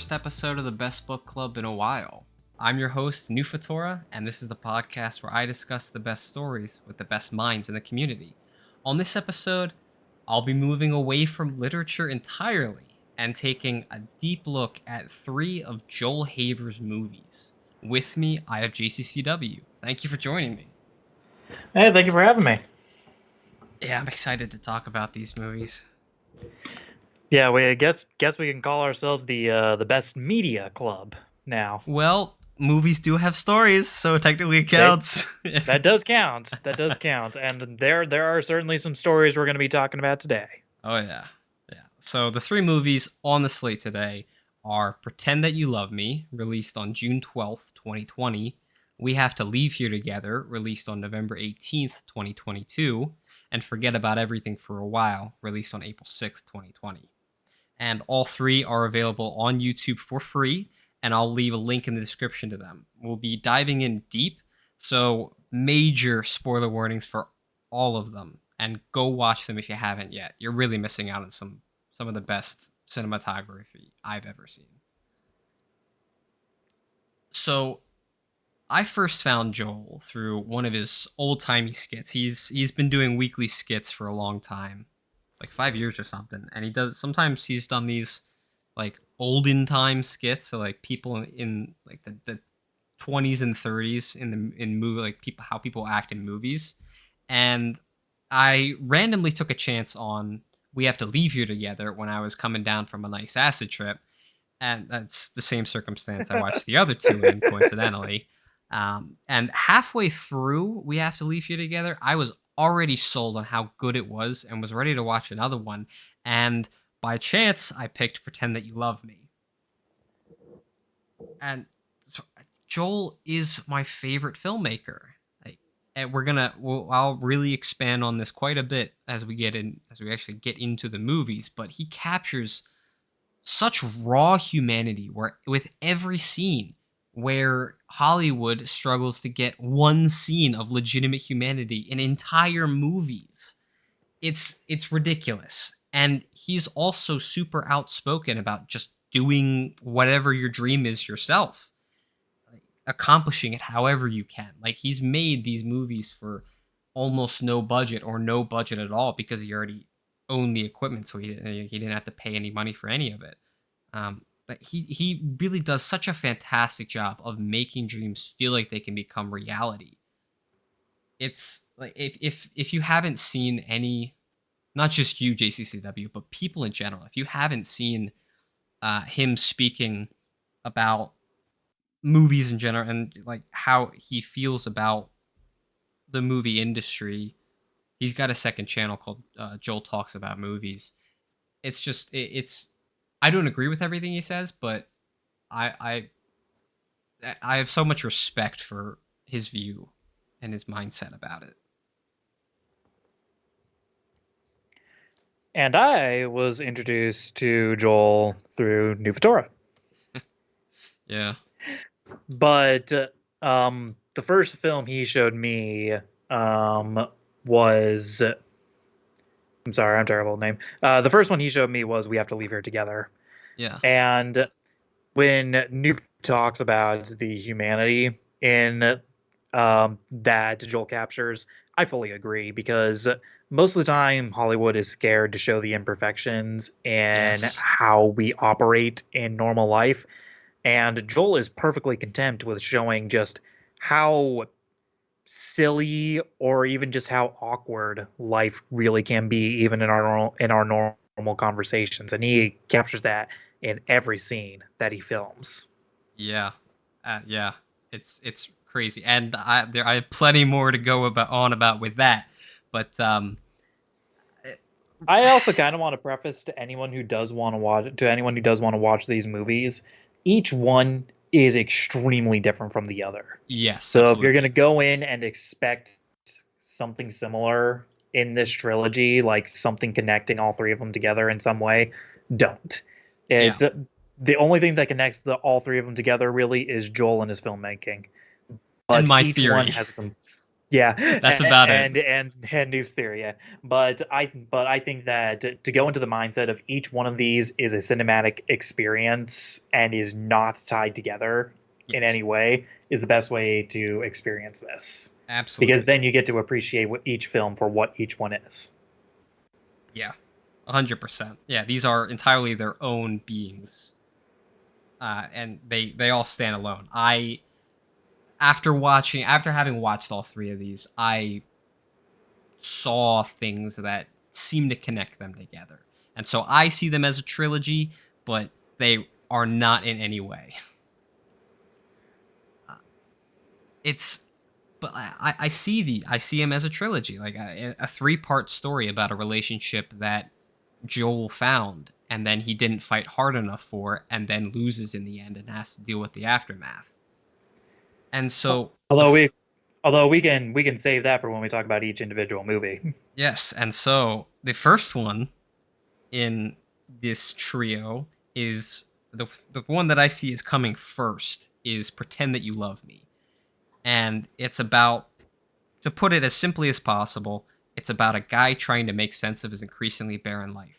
first episode of the Best Book Club in a while. I'm your host, Nufatora, and this is the podcast where I discuss the best stories with the best minds in the community. On this episode, I'll be moving away from literature entirely and taking a deep look at 3 of Joel Haver's movies. With me, I have JCCW. Thank you for joining me. Hey, thank you for having me. Yeah, I'm excited to talk about these movies. Yeah, I guess we can call ourselves the best media club now. Well, movies do have stories, so technically it counts. That does count. That does count. And there are certainly some stories we're going to be talking about today. Oh yeah. Yeah. So the 3 movies on the slate today are Pretend That You Love Me, released on June 12th, 2020, We Have to Leave Here Together, released on November 18th, 2022, and Forget About Everything for a While, released on April 6th, 2020. And all 3 are available on YouTube for free, and I'll leave a link in the description to them. We'll be diving in deep, so major spoiler warnings for all of them, and go watch them if you haven't yet. You're really missing out on some of the best cinematography I've ever seen. So I first found Joel through one of his old-timey skits. He's been doing weekly skits for a long time, like 5 years or something, and sometimes he's done these like olden time skits, so like people in like the 20s and 30s in movie, like people, how people act in movies. And I randomly took a chance on We Have to Leave Here Together when I was coming down from a nice acid trip, and that's the same circumstance I watched the other 2 in, coincidentally. And halfway through We Have to Leave Here Together, I was already sold on how good it was and was ready to watch another one. And by chance, I picked Pretend That You Love Me. And so Joel is my favorite filmmaker. Like, and I'll really expand on this quite a bit as we actually get into the movies. But he captures such raw humanity with every scene where Hollywood struggles to get one scene of legitimate humanity in entire movies. It's ridiculous. And he's also super outspoken about just doing whatever your dream is yourself, like, accomplishing it however you can. Like, he's made these movies for almost no budget or no budget at all because he already owned the equipment, so he didn't have to pay any money for any of it. But he really does such a fantastic job of making dreams feel like they can become reality. It's like if you haven't seen any, not just you, JCCW, but people in general, if you haven't seen him speaking about movies in general and like how he feels about the movie industry, he's got a second channel called Joel Talks About Movies. It's just it's I don't agree with everything he says, but I I have so much respect for his view and his mindset about it. And I was introduced to Joel through Nufatora. Yeah. But the first film he showed me was... I'm sorry, I'm terrible at name. The first one he showed me was We Have to Leave Here Together. Yeah. And when New talks about the humanity in that Joel captures, I fully agree, because most of the time Hollywood is scared to show the imperfections in Yes. how we operate in normal life. And Joel is perfectly content with showing just how silly or even just how awkward life really can be, even in our normal conversations. And he captures that in every scene that he films. Yeah. Yeah. It's crazy, and I have plenty more to go about with that, but I also kind of want to preface to anyone who does want to watch these movies, each one is extremely different from the other. yes, So if you're absolutely. going to go in and expect something similar in this trilogy, like something connecting all 3 of them together in some way, don't. Yeah. It's the only thing that connects all 3 of them together really is Joel and his filmmaking. And But my each one theory. has Yeah, That's about it. and new theory, yeah. But I think that to go into the mindset of each one of these is a cinematic experience and is not tied together in Yes, any way is the best way to experience this. Because absolutely. then you get to appreciate what each film for what each one is. Yeah, 100%. Yeah, these are entirely their own beings, and they all stand alone. After having watched all three of these, I saw things that seem to connect them together, and so I see them as a trilogy, but they are not in any way. Uh, it's but I see him as a trilogy, like a 3-part story about a relationship that Joel found and then he didn't fight hard enough for and then loses in the end and has to deal with the aftermath. And so the Although we can save that for when we talk about each individual movie. yes, and so the first one in this trio is the one that I see is coming first is Pretend That You Love Me. And it's about, to put it as simply as possible, it's about a guy trying to make sense of his increasingly barren life.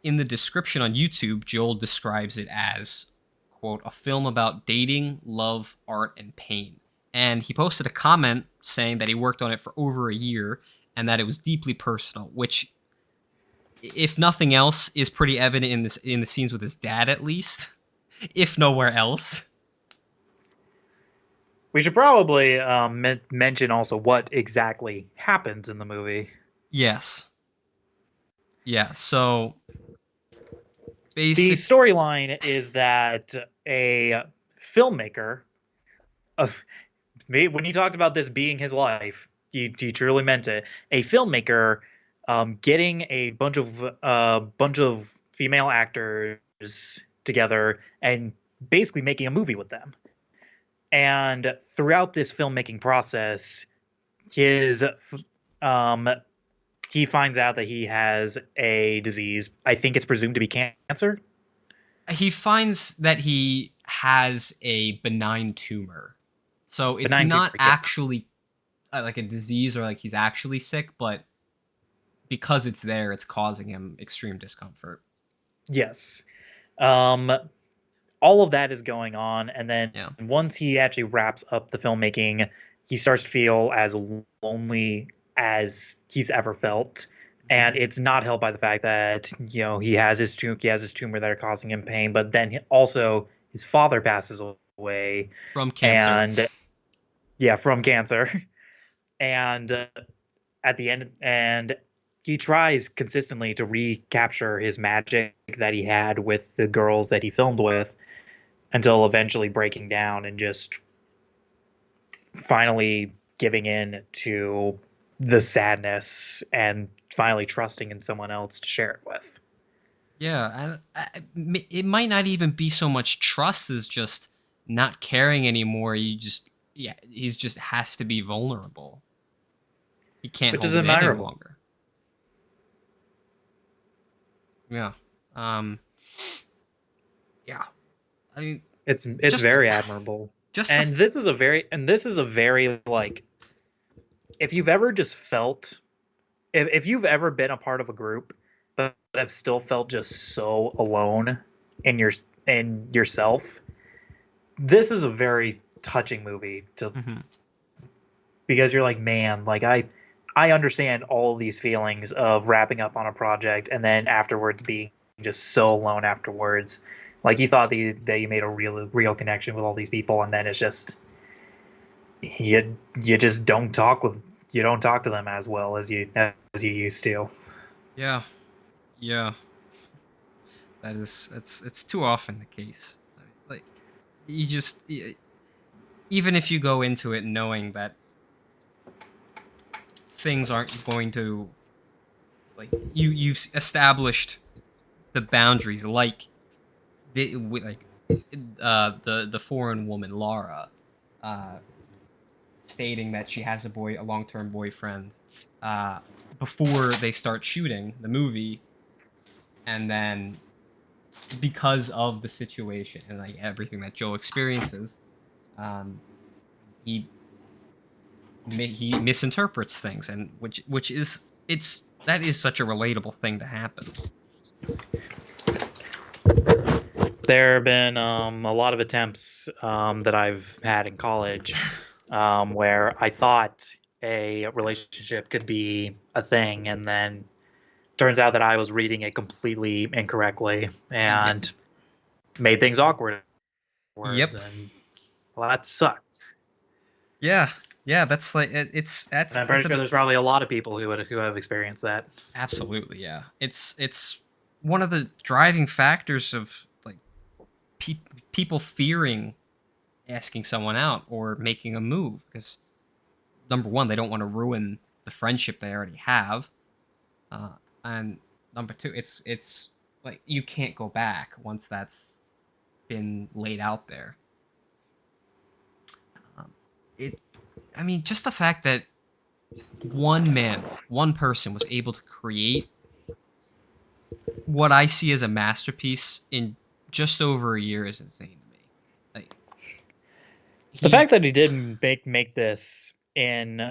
In the description on YouTube, Joel describes it as, quote, a film about dating, love, art, and pain. And he posted a comment saying that he worked on it for over a year and that it was deeply personal, which, if nothing else, is pretty evident in the scenes with his dad, at least, if nowhere else. We should probably mention also what exactly happens in the movie. Yes. Yeah. So The basic. storyline is that a filmmaker of when he talked about this being his life, he truly meant it. A filmmaker getting a bunch of female actors together and basically making a movie with them. And throughout this filmmaking process, his um, he finds out that he has a disease. I think it's presumed to be cancer. He finds that he has a benign tumor. So it's Benign tumor, not yes. actually like a disease or like he's actually sick, but because it's there, it's causing him extreme discomfort. Yes. Um, all of that is going on, and then Yeah. once he actually wraps up the filmmaking, he starts to feel as lonely as he's ever felt. Mhm. And it's not helped by the fact that he has his tumor that are causing him pain, but then also his father passes away, From cancer. and yeah, from cancer. And at the end, and he tries consistently to recapture his magic that he had with the girls that he filmed with until eventually breaking down and just finally giving in to the sadness and finally trusting in someone else to share it with. Yeah, it might not even be so much trust as just not caring anymore. You just yeah, he's just has to be vulnerable. He can't Which is hold it in any admirable. longer. Yeah. Um yeah. I mean It's just very admirable. just the And this is a very like if you've ever just felt if you've ever been a part of a group but have still felt just so alone in yourself, this is a very touching movie to Mhm. because you're like, man, like I understand all of these feelings of wrapping up on a project and then afterwards being just so alone afterwards. Like you thought that you made a real connection with all these people, and then it's just you just don't talk to them as well as you used to. Yeah. Yeah. It's too often the case. Like you just even if you go into it knowing that things aren't going to, like, you've established the boundaries, like like the foreign woman Laura, uh stating that she has a long-term boyfriend, uh before they start shooting the movie, and then because of the situation and like everything that Joe experiences, um he he misinterprets things, and which is it's that is such a relatable thing to happen. There have been a lot of attempts that I've had in college where I thought a relationship could be a thing, and then turns out that I was reading it completely incorrectly Yep. and made things awkward words, Yep. and well, that sucked. Yeah. Yeah. That's like And I'm it's pretty a sure bit. there's probably a lot of people who have experienced that. Absolutely. Yeah. It's one of the driving factors of like people fearing asking someone out or making a move because number one, they don't want to ruin the friendship they already have, uh, and number two, it's like you can't go back once that's been laid out there. Um, it, I mean, just the fact that one person was able to create what I see as a masterpiece in just over a year is insane to me. Like The he, fact that he didn't make this in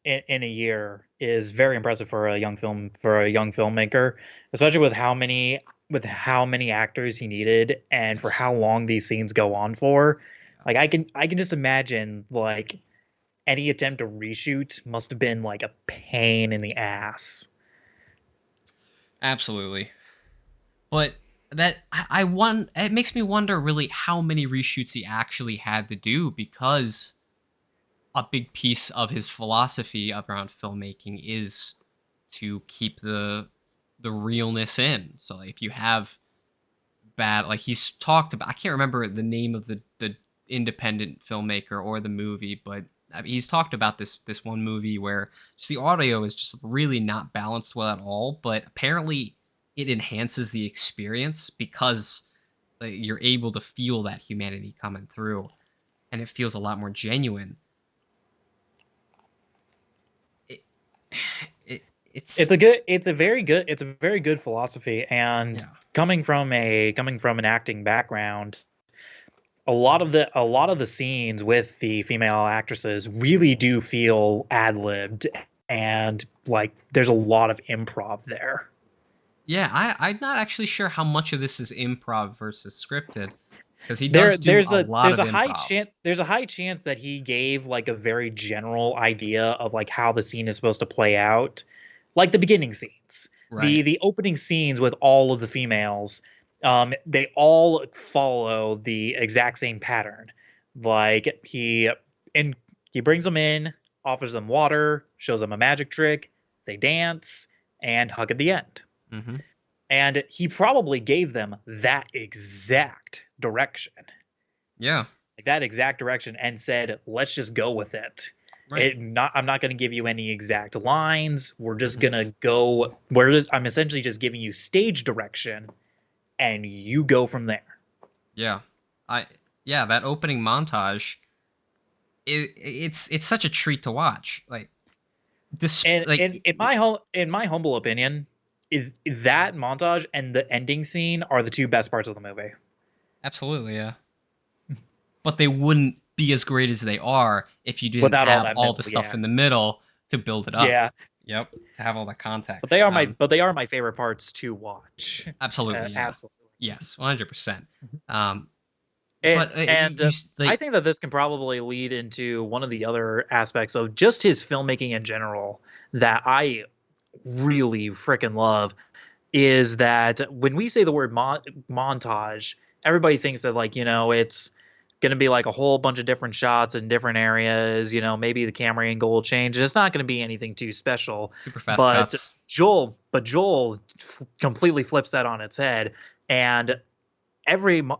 a year is very impressive for a young filmmaker, especially with how many actors he needed and for yes, how long these scenes go on for. yeah, Like I can just imagine like any attempt to reshoot must have been like a pain in the ass. absolutely. But I want it makes me wonder really how many reshoots he actually had to do because a big piece of his philosophy around filmmaking is to keep the realness in. So like, if you have bad like he's talked about I can't remember the name of the independent filmmaker or the movie, but I mean, he's talked about this one movie where just the audio is just really not balanced well at all, but apparently it enhances the experience because like, you're able to feel that humanity coming through and it feels a lot more genuine. It, It's it's a good it's a very good philosophy, and yeah. coming from an acting background, a lot of the scenes with the female actresses really do feel ad-libbed, and like there's a lot of improv there. Yeah, I'm not actually sure how much of this is improv versus scripted because he does do a lot There's of a high improv. chance that he gave like a very general idea of like how the scene is supposed to play out, like the beginning scenes, Right. the opening scenes with all of the females. They all follow the exact same pattern. Like and he brings them in, offers them water, shows them a magic trick, they dance and hug at the end. Hmm. And he probably gave them that exact direction, Yeah. like that exact direction, and said, "Let's just go with it." Right. I'm not going to give you any exact lines. We're just Hmm. gonna go. I'm essentially just giving you stage direction, and you go from there. Yeah. I yeah, that opening montage it's such a treat to watch. Like this like And in my humble opinion, is that montage and the ending scene are the two best parts of the movie, absolutely, yeah. But they wouldn't be as great as they are if you didn't without all have that all the middle. stuff Yeah, in the middle to build it up. yeah. Yep, to have all the context. But they are my favorite parts to watch. Absolutely, yeah. Absolutely. Yes, 100%. Um, And, but and I like think that this can probably lead into one of the other aspects of just his filmmaking in general that I really freaking love is that when we say the word montage, everybody thinks that like, you know, it's going to be like a whole bunch of different shots in different areas, you know, maybe the camera angle will change. It's not going to be anything too special, super fast cuts. But Joel completely flips that on its head, and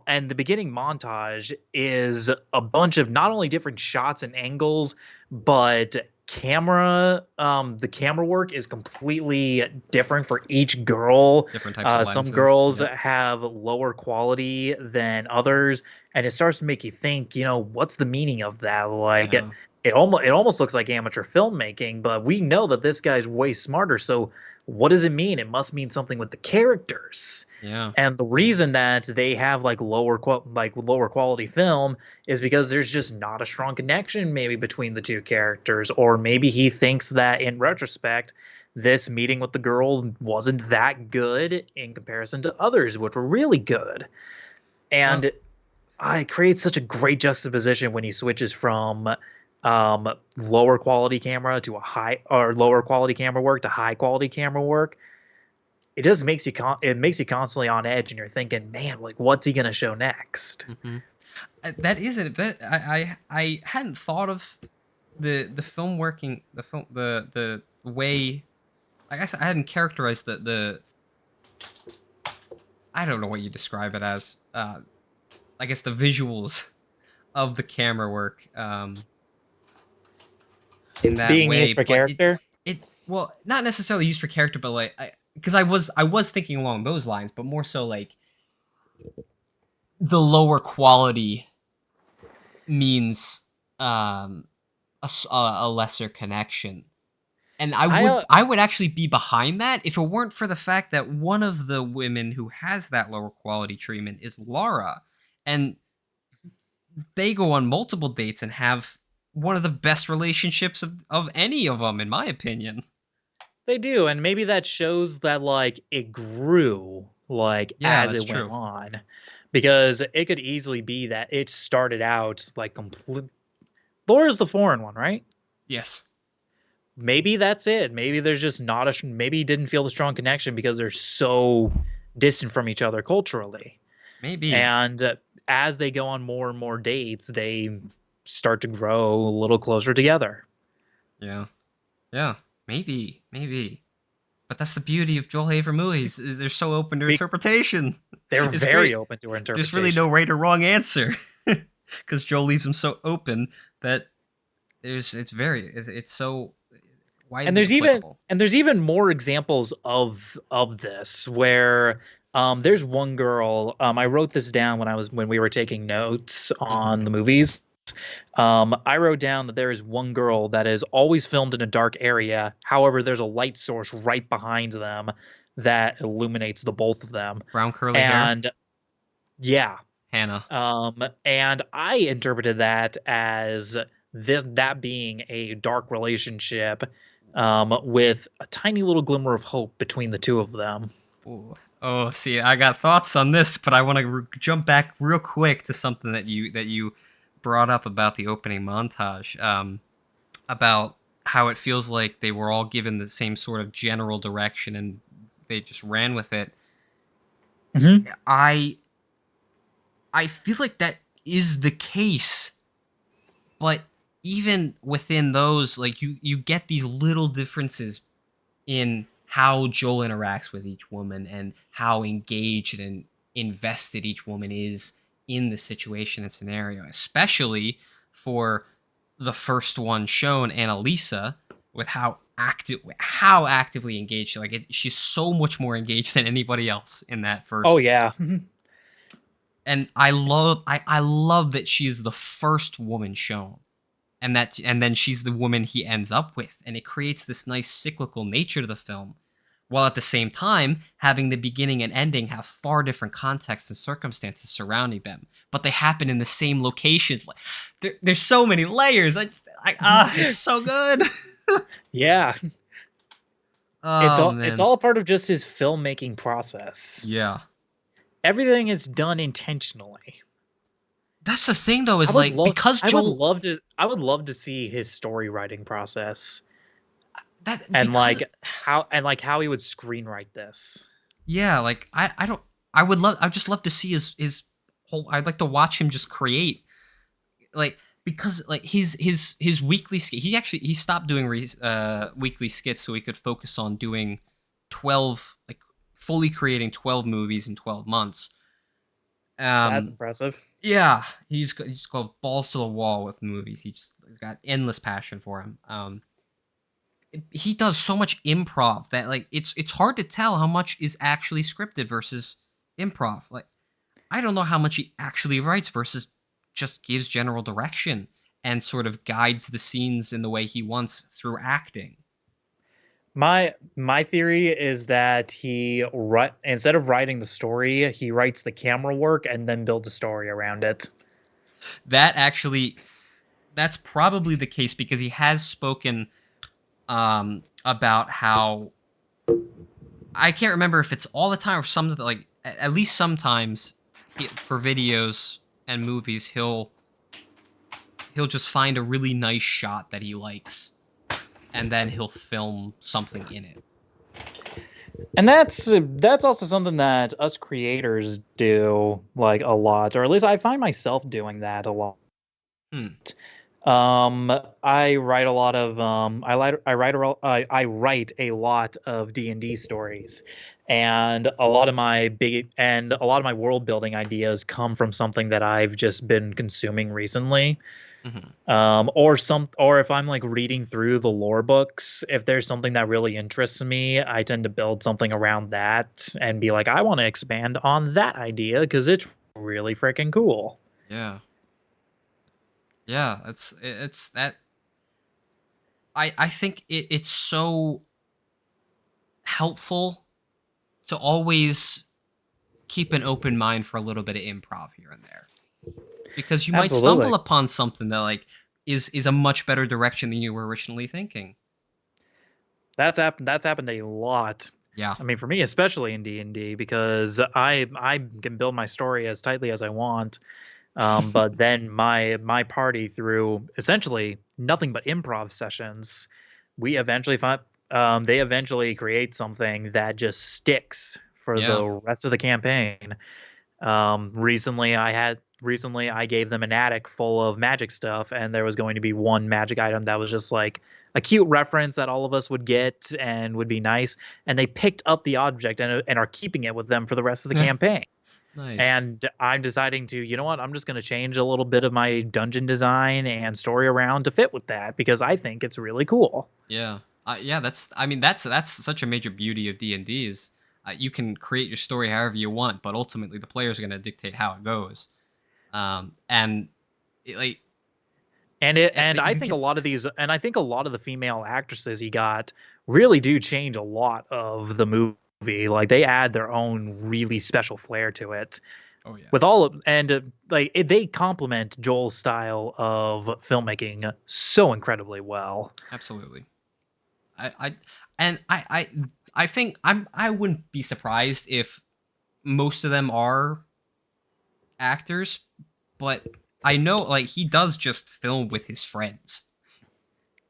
and the beginning montage is a bunch of not only different shots and angles, but the camera work is completely different for each girl. Different types of Some lenses. girls Yep. have lower quality than others, and it starts to make you think, you know, what's the meaning of that? Like, Yeah. it almost looks like amateur filmmaking, but we know that this guy's way smarter. So what does it mean? It must mean something with the characters. Yeah. And the reason that they have like lower quality film is because there's just not a strong connection maybe between the two characters, or maybe he thinks that in retrospect this meeting with the girl wasn't that good in comparison to others which were really good. Well, And it creates such a great juxtaposition when he switches from lower quality camera to a high or lower quality camera work to high quality camera work. It just makes it makes you constantly on edge, and you're thinking, man, like what's he gonna show next? mhm. That is it. That I hadn't thought of the film working the way. I guess I hadn't characterized the I don't know what you describe it as. I guess the visuals of the camera work in that Being used way, for but character. it well not necessarily used for character, but like because I was thinking along those lines, but more so like the lower quality means um a lesser connection. And I I would I would actually be behind that if it weren't for the fact that one of the women who has that lower quality treatment is Laura, and they go on multiple dates and have one of the best relationships of any of them, in my opinion. They do, and maybe that shows that like it grew like Yeah, as that's it went true. on, because it could easily be that it started out like complete. Laura's the foreign one, right? Yes, Maybe that's it. Maybe there's just not maybe he didn't feel the strong connection because they're so distant from each other culturally. maybe. And as they go on more and more dates, they start to grow a little closer together. Yeah, yeah, maybe. But that's the beauty of Joel Haver movies. Is they're so open to Be- interpretation. they're It's very great. open to her There's really no interpretation. right or wrong answer because Joel leaves them so open that it's so And widely there's even applicable. more examples of this where there's one girl. I wrote this down when we were taking notes Hmm. on the movies. I wrote down that there is one girl that is always filmed in a dark area. However, there's a light source right behind them that illuminates the both of them. Brown curly hair, And yeah, Hannah. and I interpreted that as that being a dark relationship, with a tiny little glimmer of hope between the two of them. Ooh. Oh, see, I got thoughts on this, but I want to jump back real quick to something that you brought up about the opening montage. About how it feels like they were all given the same sort of general direction and they just ran with it. Hmm. I I feel like that is the case, but even within those, like you get these little differences in how Joel interacts with each woman and how engaged and invested each woman is in the situation and scenario, especially for the first one shown, Annalisa, with how actively engaged. Like she's so much more engaged than anybody else in that Oh first. yeah. And I love that she's the first woman shown, and then she's the woman he ends up with, and it creates this nice cyclical nature to the film, while at the same time having the beginning and ending have far different contexts and circumstances surrounding them, but they happen in the same locations. Like there's so many layers. It's so good. Yeah. Oh It's man, all part of just his filmmaking process. yeah. Everything is done intentionally. That's the thing though, is like because Joel I would love to see his story writing process, that and because how he would screenwrite this. yeah, like I don't I'd just love to see his whole. I'd like to watch him just create, like, because like his weekly skit. He stopped doing weekly skits so he could focus on doing 12, like fully creating 12 movies in 12 months. That's Um impressive. yeah, he's got balls to the wall with movies. He's got endless passion for him. He does so much improv that like it's hard to tell how much is actually scripted versus improv. Like I don't know how much he actually writes versus just gives general direction. and sort of guides the scenes in the way he wants through acting. My theory is that instead of writing the story, he writes the camera work and then builds a story around it. That actually, that's probably the case because he has spoken about how I can't remember if it's all the time or something like at least sometimes for videos and movies he'll just find a really nice shot that he likes and then he'll film something in it. And that's also something that us creators do like a lot, or at least I find myself doing that a lot. Hmm. I write a lot of I write a lot of D&D stories, and a lot of my world building ideas come from something that I've just been consuming recently. Hmm. Or if I'm like reading through the lore books, if there's something that really interests me, I tend to build something around that and be like, I want to expand on that idea because it's really freaking cool. Yeah. Yeah, it's that I think it's so helpful to always keep an open mind for a little bit of improv here and there because you might Absolutely. stumble upon something that like is a much better direction than you were originally thinking. That's happened a lot. Yeah. I mean, for me, especially in D&D, because I can build my story as tightly as I want. But then my party, through essentially nothing but improv sessions, we eventually find they eventually create something that just sticks for Yeah. the rest of the campaign. Recently I gave them an attic full of magic stuff, and there was going to be one magic item that was just like a cute reference that all of us would get and would be nice, and they picked up the object and are keeping it with them for the rest of the campaign. Nice. And I'm deciding to, you know what, I'm just going to change a little bit of my dungeon design and story around to fit with that because I think it's really cool. Yeah. Yeah, that's I mean that's such a major beauty of D&D is you can create your story however you want, but ultimately the players are going to dictate how it goes. And like And I you think a can lot of these, and I think a lot of the female actresses he got really do change a lot of the movie. Like they add their own really special flair to it. oh yeah, With all of and they complement Joel's style of filmmaking so incredibly well. absolutely. I and I think I wouldn't be surprised if most of them are actors, but I know like he does just film with his friends.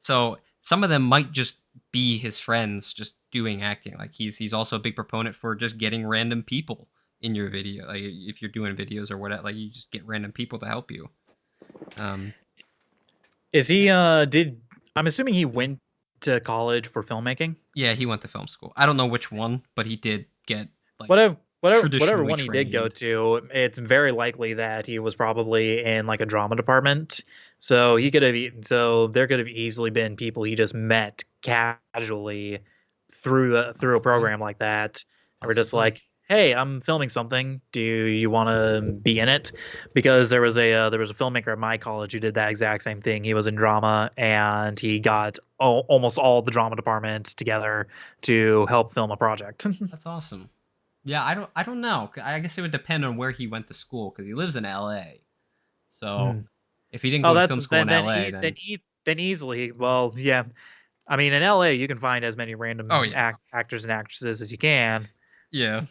So some of them might just be his friends just doing acting. Like he's also a big proponent for just getting random people in your video. Like if you're doing videos or whatever, like you just get random people to help you. Um Is he did I'm assuming he went to college for filmmaking? yeah, he went to film school. I don't know which one, but he did get like Whatever traditionally one he did go trained. to, it's very likely that he was probably in like a drama department. So so there could have easily been people he just met casually through a Possibly. program like that. And we're just Possibly. like, "Hey, I'm filming something. Do you want to be in it?" Because there was a filmmaker at my college who did that exact same thing. He was in drama, and he got almost all the drama department together to help film a project. That's awesome. Yeah, I don't know. I guess it would depend on where he went to school because he lives in LA. So if he didn't Oh, go to that's film school in LA, then easily. Well, yeah. I mean, in LA, you can find as many oh random yeah, actors and actresses as you can. yeah.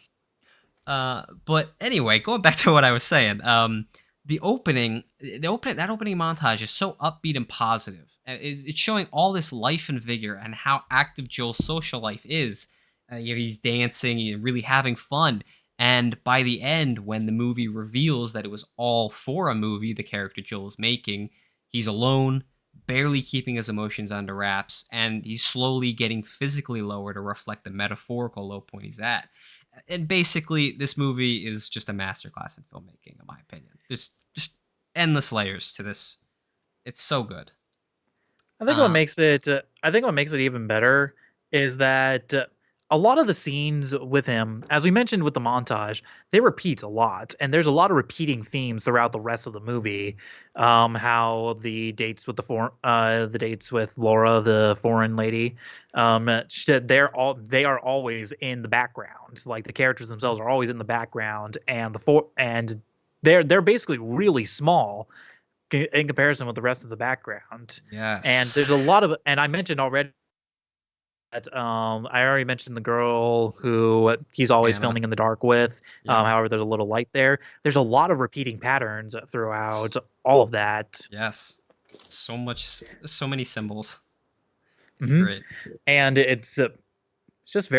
But anyway, going back to what I was saying, that opening montage is so upbeat and positive. And it's showing all this life and vigor and how active Joel's social life is. He's dancing, he's really having fun. And by the end, when the movie reveals that it was all for a movie, the character Joel is making, he's alone, barely keeping his emotions under wraps, and he's slowly getting physically lower to reflect the metaphorical low point he's at. And basically this movie is just a masterclass in filmmaking in my opinion. Just endless layers to this. It's so good. I think uh what makes it even better is that a lot of the scenes with him, as we mentioned with the montage, they repeat a lot, and there's a lot of repeating themes throughout the rest of the movie. How the dates with Laura, the foreign lady, they are always in the background. Like the characters themselves are always in the background, and they're basically really small in comparison with the rest of the background. And Yes. there's a lot of, and I mentioned already I already mentioned the girl who he's always Anna. filming in the dark with. Yep. However, there's a little light there. There's a lot of repeating patterns throughout all of that. Yes. So many symbols. It's Hmm. great. And it's just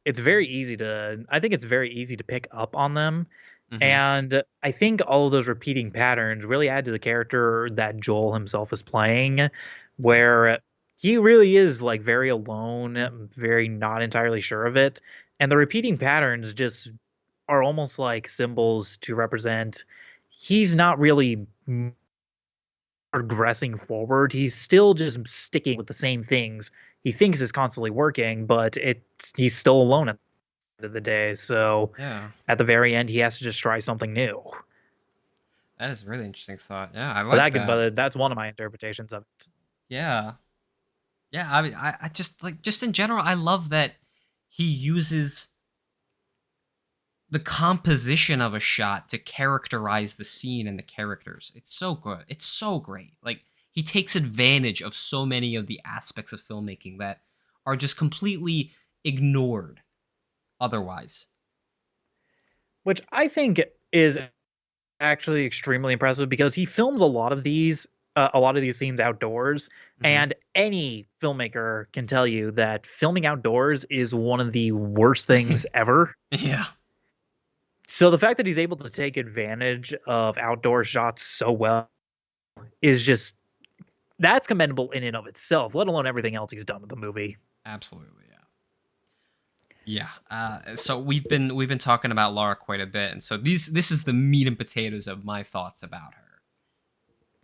it's very easy to, I think it's very easy to pick up on them. Hmm. And I think all of those repeating patterns really add to the character that Joel himself is playing, Yeah. where he really is like very alone, very not entirely sure of it. And the repeating patterns just are almost like symbols to represent he's not really progressing forward. He's still just sticking with the same things he thinks is constantly working, but he's still alone at the end of the day. So Yeah. at the very end, he has to just try something new. That is a really interesting thought. Yeah, I like that. But that's one of my interpretations of it. Yeah. Yeah, I mean, I just like just in general, I love that he uses the composition of a shot to characterize the scene and the characters. It's so good. It's so great. Like he takes advantage of so many of the aspects of filmmaking that are just completely ignored otherwise. Which I think is actually extremely impressive because he films a lot of these scenes outdoors, Hmm. and any filmmaker can tell you that filming outdoors is one of the worst things ever. Yeah, So the fact that he's able to take advantage of outdoor shots so well is just that's commendable in and of itself, let alone everything else he's done with the movie. absolutely. Yeah. Yeah. So we've been talking about Laura quite a bit, and so this is the meat and potatoes of my thoughts about her.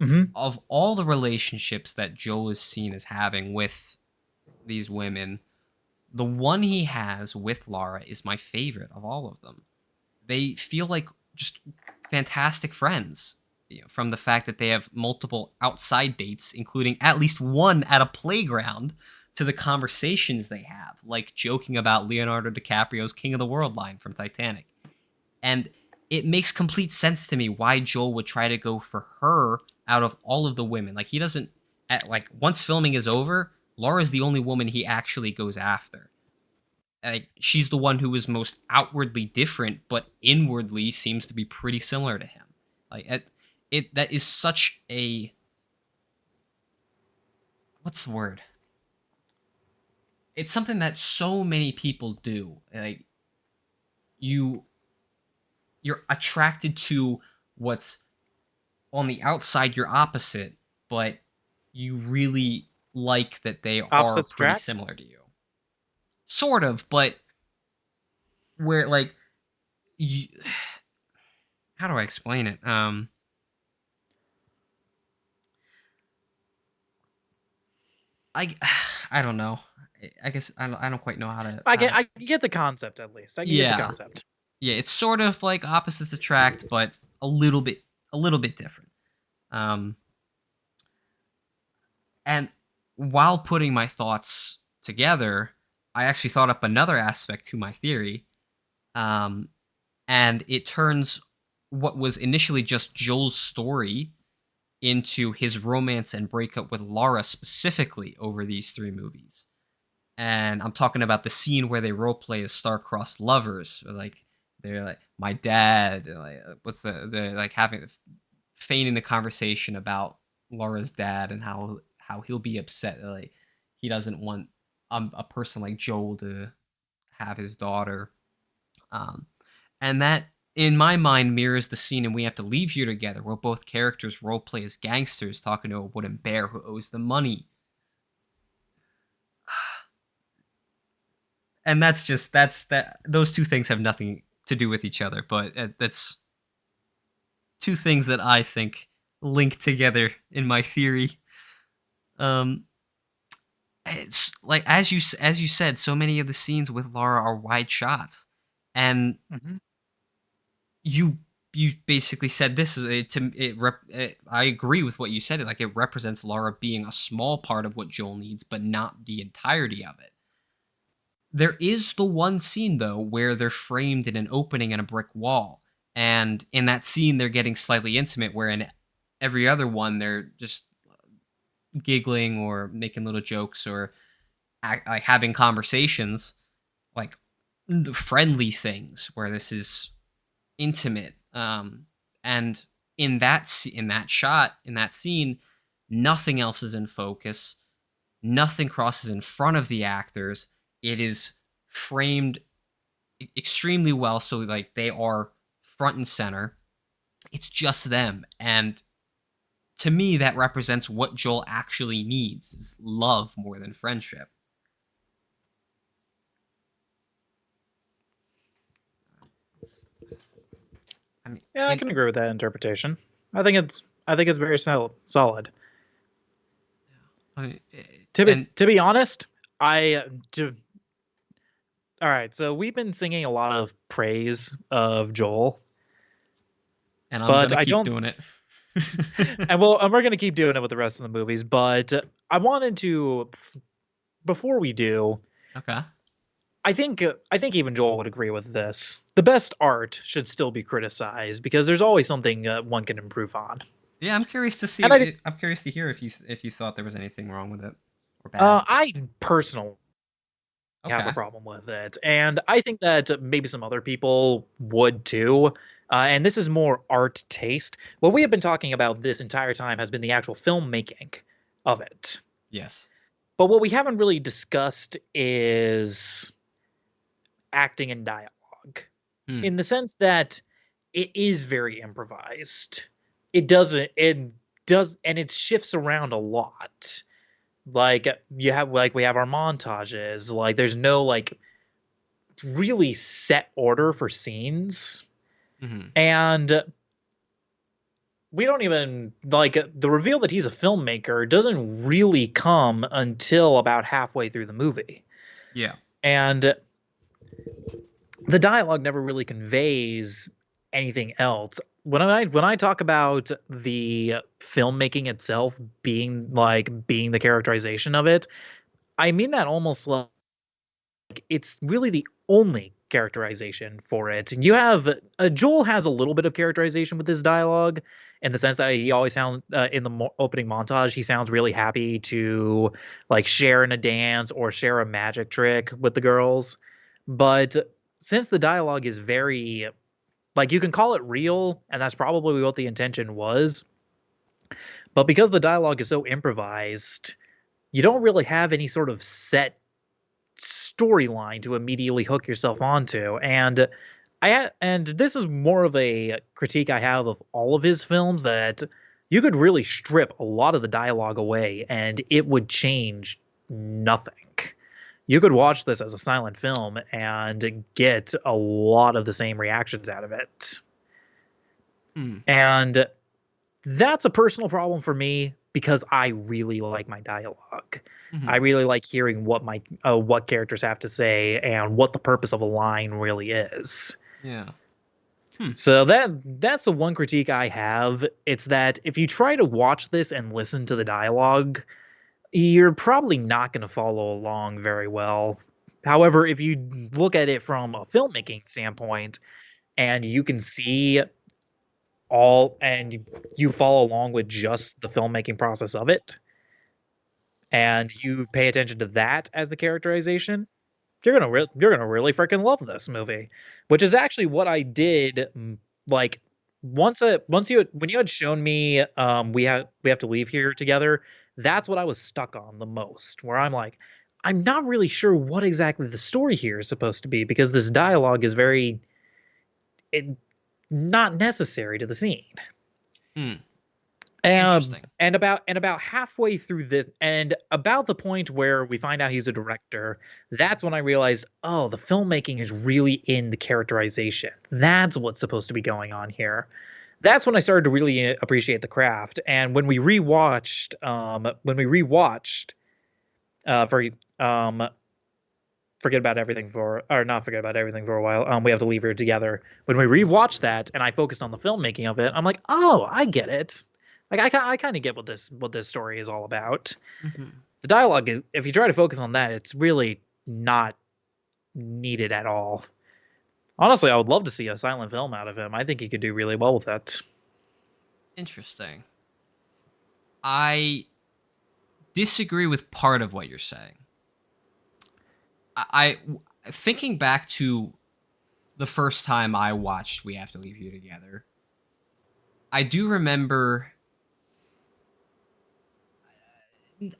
Hmm. Of all the relationships that Joel is seen as having with these women, the one he has with Lara is my favorite of all of them. They feel like just fantastic friends. From the fact that they have multiple outside dates, including at least one at a playground, to the conversations they have, like joking about Leonardo DiCaprio's King of the World line from Titanic. And it makes complete sense to me why Joel would try to go for her out of all of the women. Like he doesn't like once filming is over, Laura's the only woman he actually goes after. Like she's the one who is most outwardly different, but inwardly seems to be pretty similar to him. Like it that is such a what's the word? It's something that so many people do. Like you you're attracted to what's on the outside you're opposite, but you really like that they are Opposites pretty attract. similar to you. Sort of, but where like you, how do I explain it? I I don't know. I guess I don't quite know how to I get the concept at least. I can get the Yeah. concept. Yeah, it's sort of like opposites attract, but a little bit different. Um and while putting my thoughts together, I actually thought up another aspect to my theory. Um and it turns what was initially just Joel's story into his romance and breakup with Laura specifically over these three movies. And I'm talking about the scene where they role play as star-crossed lovers, like they're like my dad, like with the like having feigning the conversation about Laura's dad and how he'll be upset, like he doesn't want a person like Joel to have his daughter. Um, and that, in my mind, mirrors the scene in We Have to Leave Here Together, where both characters roleplay as gangsters talking to a wooden bear who owes them money. And that's that. Those two things have nothing to do with each other, but that's two things that I think link together in my theory. Um, It's like as you said, so many of the scenes with Laura are wide shots, and Mhm. you you basically said this is I agree with what you said. Like it represents Laura being a small part of what Joel needs, but not the entirety of it. There is the one scene though where they're framed in an opening in a brick wall, and in that scene they're getting slightly intimate. Where in every other one they're just giggling or making little jokes or like having conversations, like friendly things. Where this is intimate, and in that shot in that scene, nothing else is in focus. Nothing crosses in front of the actors. It is framed extremely well, so like they are front and center. It's just them, and to me that represents what Joel actually needs, is love more than friendship. I mean, Yeah, I can agree with that interpretation. I think it's very solid. I mean, To and be honest, I to all right. So we've been singing a lot of praise of Joel, I'm but gonna I keep don't. doing it. And we're gonna keep doing it with the rest of the movies. But I wanted to before we do. Okay. I think even Joel would agree with this. The best art should still be criticized because there's always something one can improve on. Yeah, I'm curious to And see. I'm curious to hear if you thought there was anything wrong with it or bad. I personally have a Okay. problem with it. And I think that maybe some other people would too. And this is more art taste. What we have been talking about this entire time has been the actual filmmaking of it. Yes. But what we haven't really discussed is acting and dialogue Hmm. in the sense that it is very improvised. It does, and it shifts around a lot. Like we have our montages. Like there's no like really set order for scenes. Hmm. And we don't even like the reveal that he's a filmmaker doesn't really come until about halfway through the movie. Yeah. And the dialogue never really conveys anything else. When I talk about the filmmaking itself being the characterization of it, I mean that almost like it's really the only characterization for it. You have Joel has a little bit of characterization with his dialogue in the sense that he always sounds in the opening montage he sounds really happy to like share in a dance or share a magic trick with the girls. But since the dialogue is very like you can call it real and that's probably what the intention was, but because the dialogue is so improvised, you don't really have any sort of set storyline to immediately hook yourself onto. And this is more of a critique I have of all of his films that you could really strip a lot of the dialogue away and it would change nothing. You could watch this as a silent film and get a lot of the same reactions out of it. Hmm. And that's a personal problem for me because I really like my dialogue. I Hmm. really like hearing what characters have to say and what the purpose of a line really is. Yeah. Hmm. So that's the one critique I have. It's that if you try to watch this and listen to the dialogue, you're probably not going to follow along very well. However, if you look at it from a filmmaking standpoint and you can see all and you follow along with just the filmmaking process of it and you pay attention to that as the characterization, you're gonna really freaking love this movie, which is actually what I did. Like once you when you had shown me we have to leave here together, that's what I was stuck on the most. Where I'm like, I'm not really sure what exactly the story here is supposed to be because this dialogue is very it, not necessary to the scene. Hmm. Interesting. And about halfway through this, and about the point where we find out he's a director, that's when I realized, oh, the filmmaking is really in the characterization. That's what's supposed to be going on here. That's when I started to really appreciate the craft. And when we rewatched for um forget about everything for or not forget about everything for a while. We have to leave here together. When we rewatched that and I focused on the filmmaking of it, I'm like, oh, I get it. Like I kind of get what this story is all about. Mhm. The dialogue, if you try to focus on that, it's really not needed at all. Honestly, I would love to see a silent film out of him. I think he could do really well with that. Interesting. I disagree with part of what you're saying. Thinking back to the first time I watched We Have to Leave You Together, I do remember,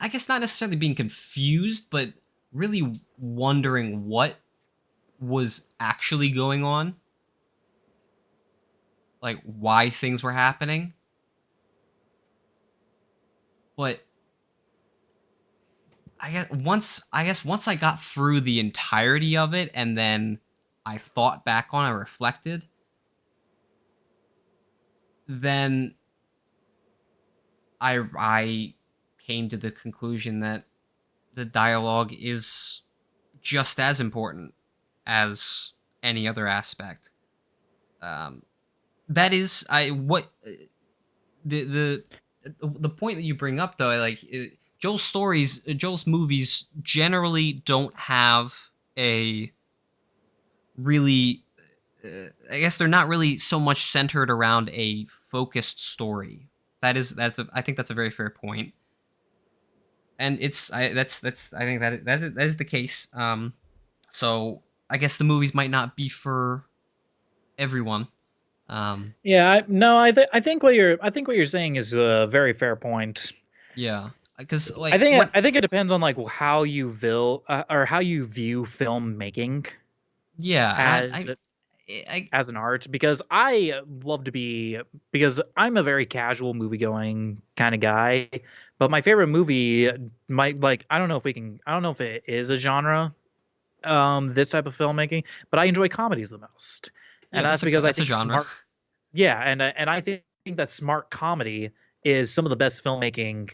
I guess not necessarily being confused, but really wondering what was actually going on, like why things were happening. But I guess once I got through the entirety of it and then I thought back on, I reflected, then I came to the conclusion that the dialogue is just as important as any other aspect. Um, that is, I what the the point that you bring up though, Joel's movies generally don't have a really. I guess they're not really so much centered around a focused story. I think that's a very fair point, and that's I think that is the case. So I guess the movies might not be for everyone. Um, Yeah, no, I think what you're saying is a very fair point. yeah, because like when I think it depends on like how you vil or how you view filmmaking yeah, and as as an art because I love to be because I'm a very casual movie going kind of guy, but my favorite movie might like I don't know if it is a genre this type of filmmaking, but I enjoy comedies the most. yeah, And that's because I that's a think genre. smart and I think that smart comedy is some of the best filmmaking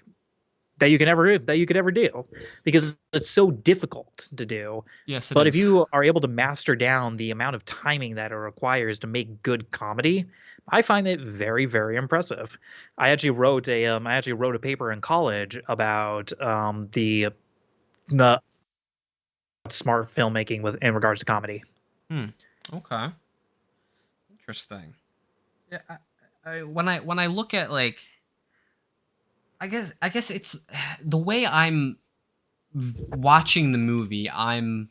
that you could ever do because it's so difficult to do. Yes, it But if is. you are able to master down the amount of timing that it requires to make good comedy, I find it very, very impressive. I actually wrote a paper in college about the smart filmmaking with in regards to comedy. Hmm. Okay. Interesting. Yeah. When I look at like I guess it's the way I'm watching the movie. I'm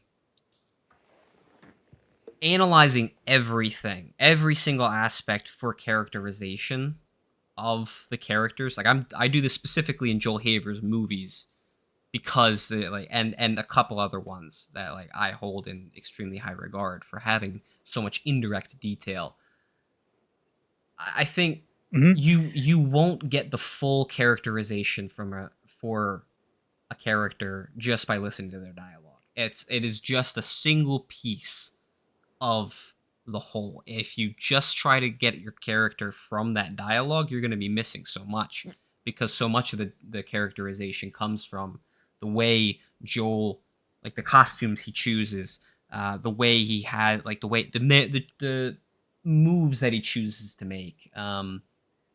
analyzing everything, every single aspect for characterization of the characters. Like I do this specifically in Joel Haver's movies because and a couple other ones that like I hold in extremely high regard for having so much indirect detail. I think Hmm. you won't get the full characterization from a for a character just by listening to their dialogue. It is just a single piece of the whole. If you just try to get your character from that dialogue, you're going to be missing so much because so much of the characterization comes from the way Joel, like the costumes he chooses, the way he had, like the way the moves that he chooses to make.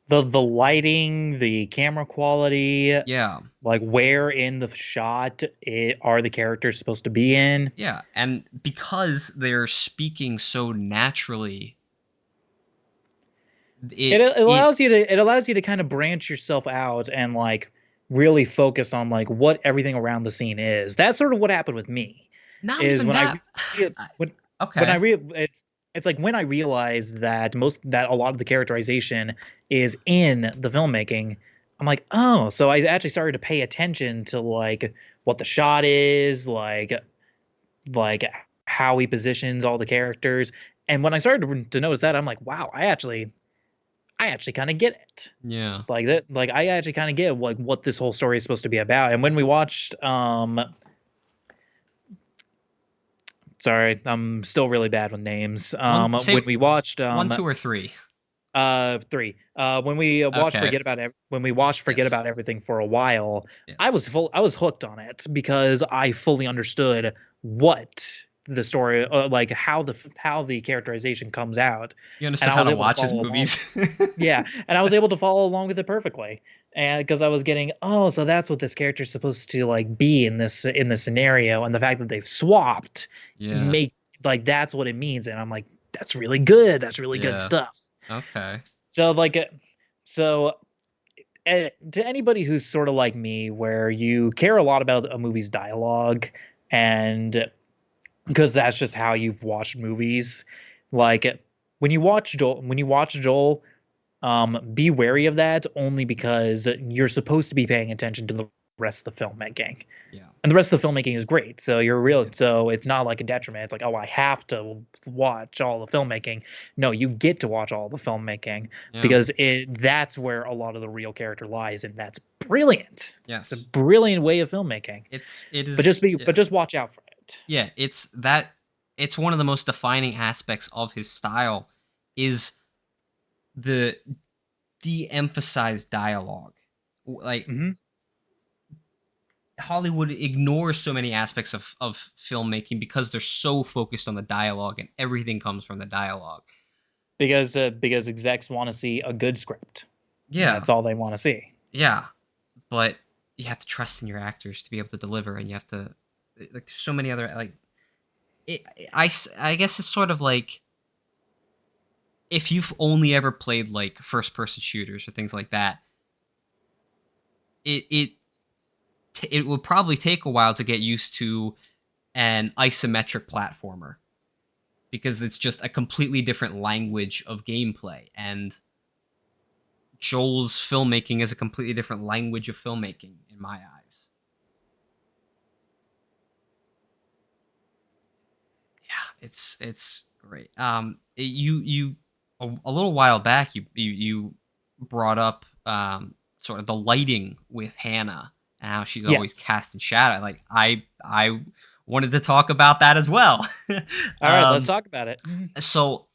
The lighting, the camera quality, Yeah, like where in the shot are the characters supposed to be in. yeah, and because they're speaking so naturally, it It allows you to kind of branch yourself out and like really focus on like what everything around the scene is. That's sort of what happened with me. not Is even when that. I- when I okay. it's like when I realized that that a lot of the characterization is in the filmmaking. I'm like, oh, so I actually started to pay attention to like what the shot is, like how he positions all the characters. And when I started to notice that, I'm like, wow, I actually kind of get it. Yeah. Like that, like I actually kind of get like what this whole story is supposed to be about. And when we watched, sorry, I'm still really bad with names. One say When we watched, one, two, or three. Three. When we watched Okay. Forget Yes. About Everything for a while, Yes. I was hooked on it because I fully understood what the story, like how the characterization comes out, You and understood I how was to able to watch his follow along. movies. Yeah, and I was able to follow along with it perfectly, and because I was getting, oh, so that's what this character's supposed to like be in this scenario, and the fact that they've swapped Yeah. make like that's what it means, and I'm like, that's really good. That's really good Yeah. stuff. Okay. So so to anybody who's sort of like me, where you care a lot about a movie's dialogue, and because that's just how you've watched movies, like when you watch Joel, be wary of that only because you're supposed to be paying attention to the rest of the filmmaking. Yeah. And the rest of the filmmaking is great. Yeah. So it's not like a detriment. It's like, oh, I have to watch all the filmmaking. No, you get to watch all the filmmaking Yeah. because that's where a lot of the real character lies, and that's brilliant. It's a Yes. brilliant way of filmmaking. It is But yeah. just watch out for it. Yeah, it's one of the most defining aspects of his style is the de-emphasized dialogue. Like Hmm. Hollywood ignores so many aspects of filmmaking because they're so focused on the dialogue and everything comes from the dialogue. Because execs want to see a good script. Yeah. That's all they want to see. Yeah. But you have to trust in your actors to be able to deliver and you have to like there's so many other like it, I guess it's sort of like if you've only ever played like first person shooters or things like that, it it would probably take a while to get used to an isometric platformer because it's just a completely different language of gameplay and Joel's filmmaking is a completely different language of filmmaking in my eyes. Yeah, it's great. You a little while back you brought up sort of the lighting with Hannah and how she's always Yes. cast in shadow. Like I wanted to talk about that as well. All right, let's um, talk about it. Mhm. so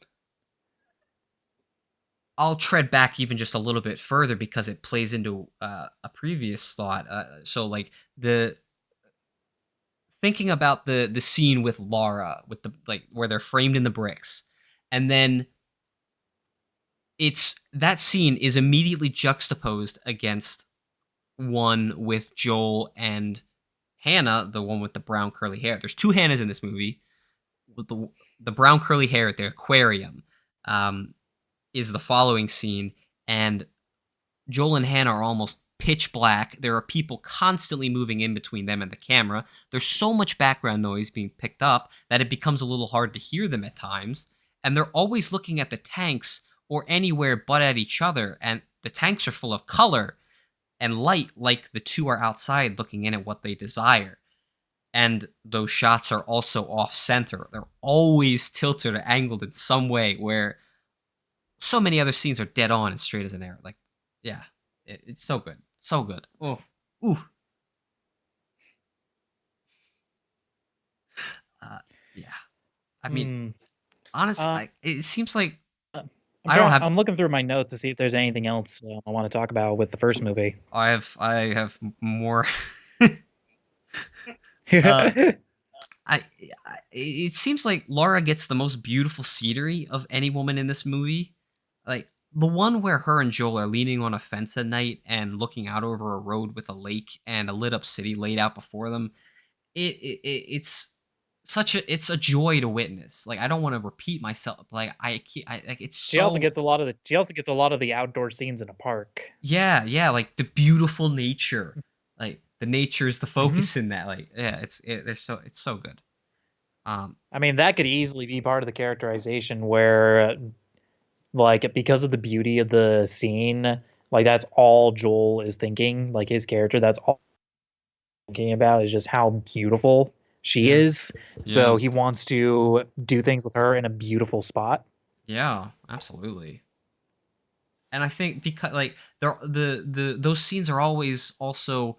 I'll tread back even just a little bit further because it plays into a previous thought. So like the thinking about the scene with Laura with the like where they're framed in the bricks, and then it's that scene is immediately juxtaposed against one with Joel and Hannah, the one with the brown curly hair. There's two Hannahs in this movie. With the brown curly hair at the aquarium um, is the following scene, and Joel and Hannah are almost pitch black. There are people constantly moving in between them and the camera. There's so much background noise being picked up that it becomes a little hard to hear them at times. And they're always looking at the tanks or anywhere but at each other. And the tanks are full of color and light, like the two are outside looking in at what they desire. And those shots are also off center. They're always tilted or angled in some way where so many other scenes are dead on and straight as an arrow. Like, yeah, it's so good, so good. Oh, ooh, uh, yeah. I mean, Hmm. honest, Uh, it seems like I don't have. I'm looking through my notes to see if there's anything else I want to talk about with the first movie. I have more. uh, I, it seems like Laura gets the most beautiful scenery of any woman in this movie. Like the one where her and Joel are leaning on a fence at night and looking out over a road with a lake and a lit up city laid out before them. It's such a it's a joy to witness. Like I don't want to repeat myself. But like I like it's so She also gets a lot of the outdoor scenes in a park. yeah, like the beautiful nature. Like the nature is the Hmm. focus in that. Like yeah, they're so it's so good. Um I mean, that could easily be part of the characterization where, like, because of the beauty of the scene, like that's all Joel is thinking. Like his character, that's all he's thinking about is just how beautiful she yeah. is. So Yeah. he wants to do things with her in a beautiful spot. Yeah, absolutely. And I think because like the those scenes are always also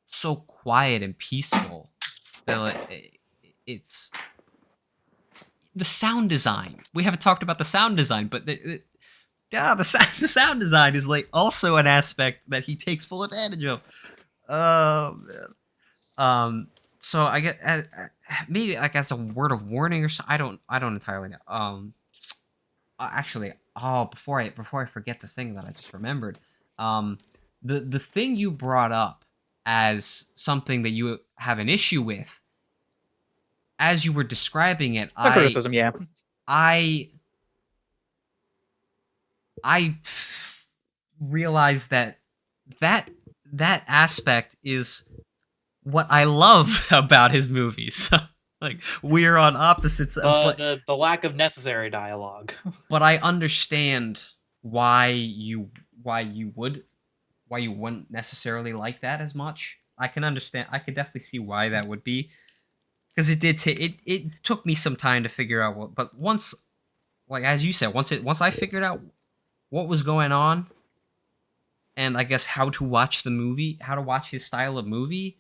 so quiet and peaceful. They're like, it's the sound design. We haven't talked about the sound design, but yeah, the sound design is like also an aspect that he takes full advantage of. Oh man. So I get maybe like as a word of warning or so. I don't entirely know. Actually, oh, before I forget the thing that I just remembered, um, the thing you brought up as something that you have an issue with, as you were describing it, The criticism, yeah. I I realized that that aspect is what I love about his movies. Like we're on opposites, The lack of necessary dialogue. but I understand why you why you would why you wouldn't necessarily like that as much. I can understand. I could definitely see why that would be because it took me some time to figure out what. But once, like as you said, once I figured out what was going on and I guess how to watch the movie, how to watch his style of movie,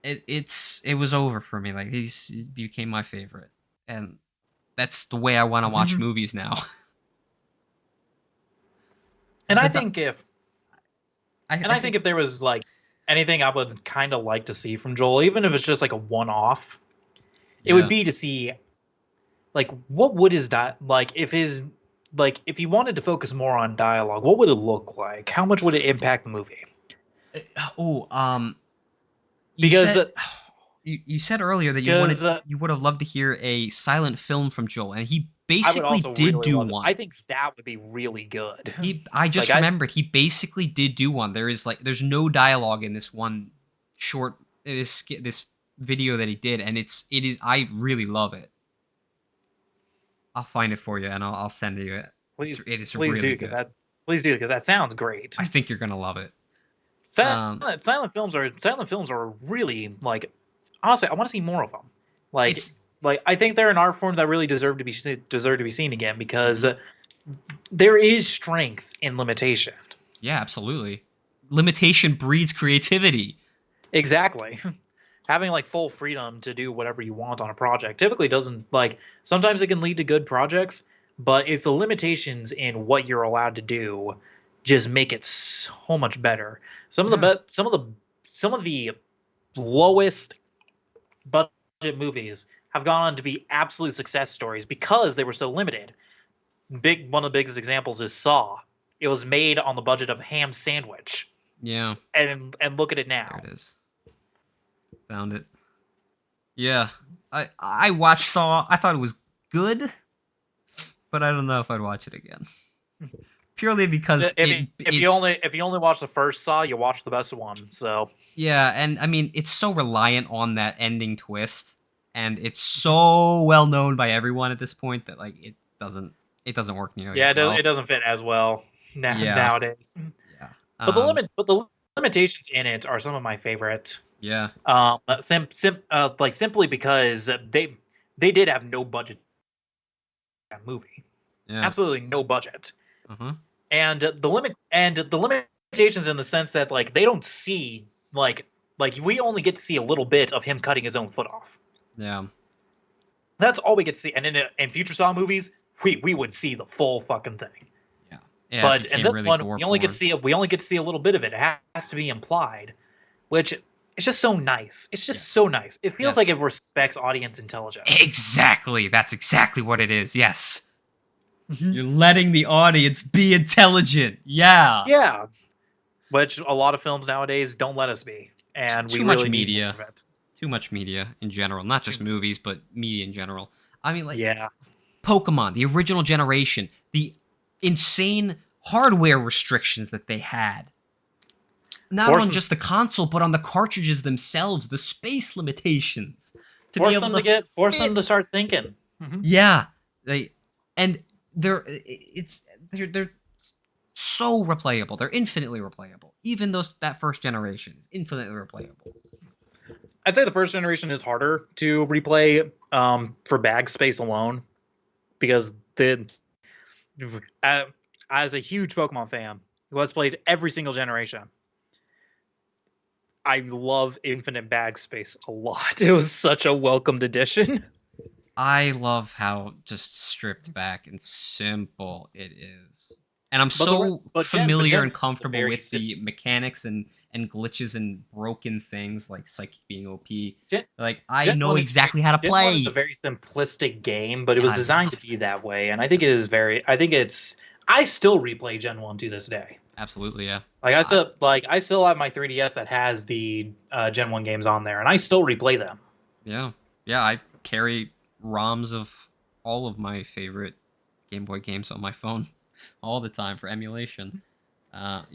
it was over for me. Like he became my favorite, and that's the way I want to watch movies now. And Because I the think if I, and I I think think if there was like anything I would kind of like to see from Joel, even if it's just like a one-off, it would yeah. be to see like what would his like if his like if he wanted to focus more on dialogue, what would it look like? How much would it impact the movie? Oh, you Because said you said earlier that because you would have loved to hear a silent film from Joel, and he I would basically also did really do love it. I one. think that would be really good. I Like just remembered he basically did do one. There's no dialogue in this one short this video that he did, and it is I really love it. I'll find it for you and I'll send you it. please It is please do really because good. that sounds great. I think you're gonna love it. Silent Um, silent films are really like honestly, I want to see more of them. Like it's I think they're an art form that really deserve to be seen again because mhm. there is strength in limitation. Yeah, absolutely. Limitation breeds creativity. Exactly. Having like full freedom to do whatever you want on a project typically doesn't like sometimes it can lead to good projects, but it's the limitations in what you're allowed to do just make it so much better. Some of the Yeah. some of the lowest budget movies have gone on to be absolute success stories because they were so limited. One of the biggest examples is Saw. It was made on the budget of ham sandwich, Yeah. and look at it There now. it is. Found it. Yeah. I watched Saw. I thought it was good, but I don't know if I'd watch it again. Purely because it's If you only watch the first Saw, you watch the best one. So yeah, and I mean it's so reliant on that ending twist, and it's so well known by everyone at this point that like it doesn't work nearly yeah, as it well. doesn't fit as well Yeah. nowadays. Yeah. But the limitations in it are some of my favorite. Yeah. Like simply because they did have no budget for that movie, Yeah. absolutely no budget, Uh-huh. and the limitations in the sense that like they don't see like we only get to see a little bit of him cutting his own foot off. Yeah. That's all we get to see, and in future Saw movies, we would see the full fucking thing. Yeah. Yeah, it But in became this really one, gore porn. we only get to see a little bit of it. It has to be implied, which it's just so nice. It's just Yes. so nice. It feels like Yes. it respects audience intelligence. Exactly. That's exactly what it is. Yes. Mhm. You're letting the audience be intelligent. Yeah. Yeah, which a lot of films nowadays don't let us be, and we Too much really need more media. of it. Too much media in general, not just Too- movies, but media in general. I mean, like Yeah, Pokemon, the original generation, the insane hardware restrictions that they had, not force on them, just the console, but on the cartridges themselves, the space limitations to be able to force them fit. to start thinking. Mhm. Yeah, they and they're so replayable. They're infinitely replayable. Even those that first generation is infinitely replayable. I'd say the first generation is harder to replay for bag space alone because uh, as a huge Pokemon fan who has played every single generation, I love Infinite Bag Space a lot. It was such a welcomed addition. I love how just stripped back and simple it is. And I'm But the re- so but familiar Gen and 1 is a comfortable very with the mechanics and glitches and broken things like Psychic being OP. Gen, Like I Gen know 1 is very exactly how to Gen 1 is a play, very simplistic game, but it and was I designed to love be that. that way, and I think it is very. I think it's. I still replay Gen 1 to this day. Absolutely, yeah. I I still have my 3DS that has the Gen 1 games on there, and I still replay them. yeah. Yeah, I carry ROMs of all of my favorite Game Boy games on my phone all the time for emulation.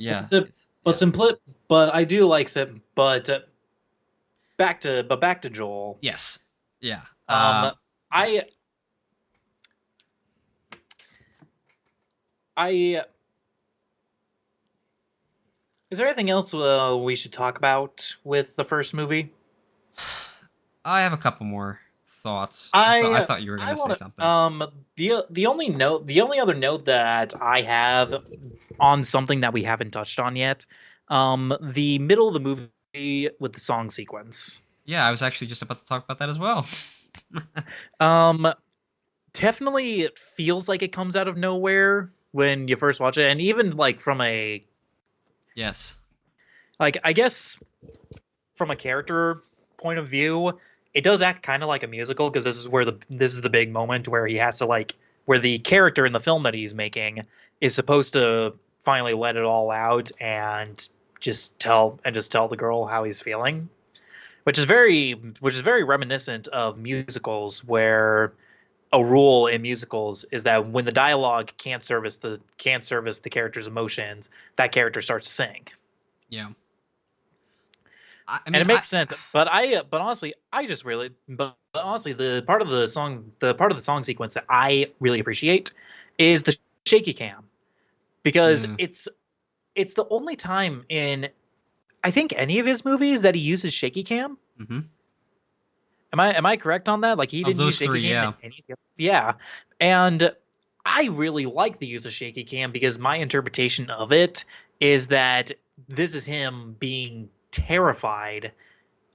But Yeah, sim- it's but yeah. simpli- but I do like sim. But back to Joel. Yes. Yeah. Um, Yeah. I I is there anything else we should talk about with the first movie? I have a couple more thoughts. I I thought you were I gonna say want to something. the only other note that I have on something that we haven't touched on yet, the middle of the movie with the song sequence. Yeah, I was actually just about to talk about that as well. Um, Definitely it feels like it comes out of nowhere when you first watch it, and even like from a Yes. I guess from a character point of view, it does act kind of like a musical because this is the big moment where he has to like where the character in the film that he's making is supposed to finally let it all out and just tell the girl how he's feeling, which is very reminiscent of musicals where a rule in musicals is that when the dialogue can't service the character's emotions, that character starts to sing. Yeah. I And mean, it makes sense. But honestly, but honestly, the part of the song sequence that I really appreciate is the shaky cam because yeah. it's the only time in I think any of his movies that he uses shaky cam. Hmm. Am I correct on that? Like he Of didn't use those shaky three, cam in yeah. any of the yeah, and I really like the use of shaky cam because my interpretation of it is that this is him being terrified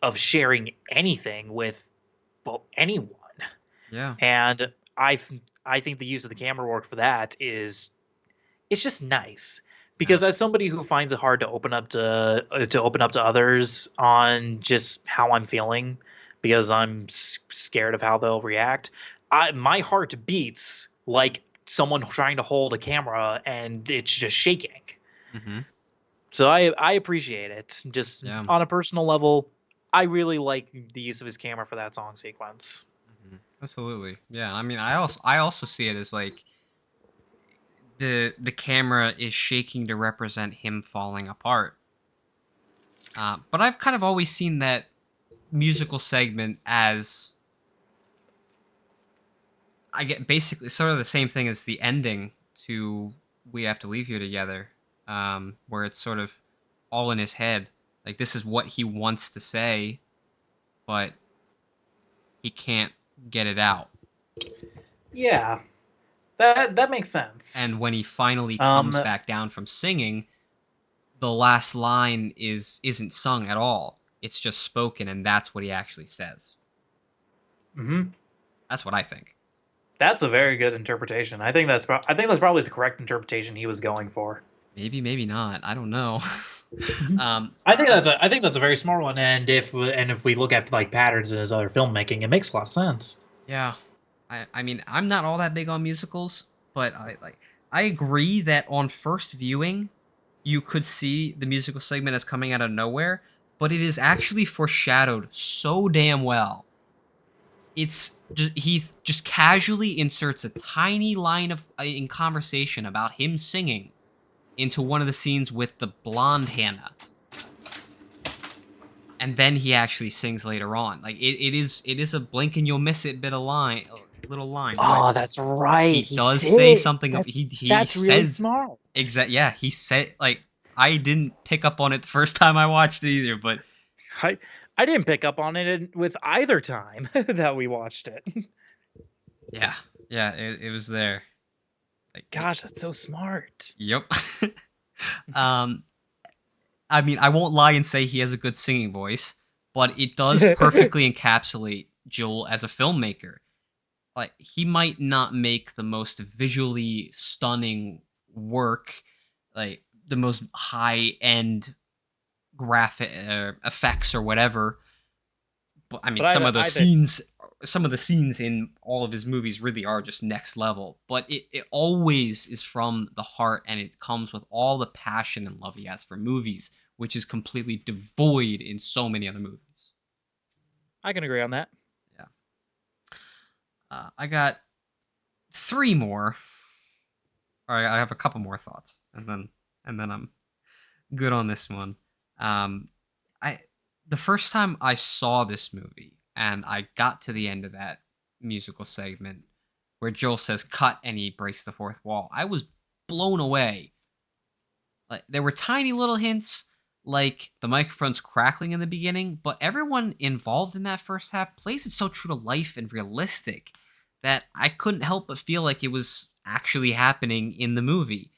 of sharing anything with well anyone, Yeah. and I I think the use of the camera work for that is it's just nice No. because as somebody who finds it hard to open up to others on just how I'm feeling because I'm scared of how they'll react, my heart beats like someone trying to hold a camera and it's just shaking. Hmm. So I appreciate it. Just Yeah. on a personal level, I really like the use of his camera for that song sequence. Absolutely. Yeah. I mean, I also see it as like the camera is shaking to represent him falling apart. But I've kind of always seen that musical segment as I get basically sort of the same thing as the ending to "We Have to Leave Here Together," where it's sort of all in his head. Like this is what he wants to say, but he can't get it out. Yeah, that makes sense. And when he finally comes Um, back down from singing, the last line isn't sung at all. It's just spoken, and that's what he actually says. mhm. That's what I think. That's a very good interpretation. I think that's probably the correct interpretation he was going for. Maybe, maybe not. I don't know. um, I think that's a very smart one. And if we look at like patterns in his other filmmaking, it makes a lot of sense. Yeah. I mean, I'm not all that big on musicals, but I agree that on first viewing, you could see the musical segment as coming out of nowhere, but it is actually foreshadowed so damn well. It's just he just casually inserts a tiny line of in conversation about him singing into one of the scenes with the blonde Hannah, and then he actually sings later on. Like it is a blink and you'll miss it bit of line, little line, but Oh, that's right. he He does say did. something. He That's really says smart. yeah, he said like I didn't pick up on it the first time I watched it either, but I I didn't pick up on it with either time that we watched it. yeah, yeah, it was there. Like Gosh, that's so smart. yep. um, I mean, I won't lie and say he has a good singing voice, but it does perfectly encapsulate Joel as a filmmaker. like he might not make the most visually stunning work, like the most high end graphic effects or whatever. But I mean, But I think some of the scenes in all of his movies really are just next level. But it always is from the heart, and it comes with all the passion and love he has for movies, which is completely devoid in so many other movies. I can agree on that. Yeah, I got three more. All right, I have a couple more thoughts, and then I'm good on this one. Um, I the first time I saw this movie and I got to the end of that musical segment where Joel says cut and he breaks the fourth wall, I was blown away. Like there were tiny little hints like the microphone's crackling in the beginning, but everyone involved in that first half plays it so true to life and realistic that I couldn't help but feel like it was actually happening in the movie.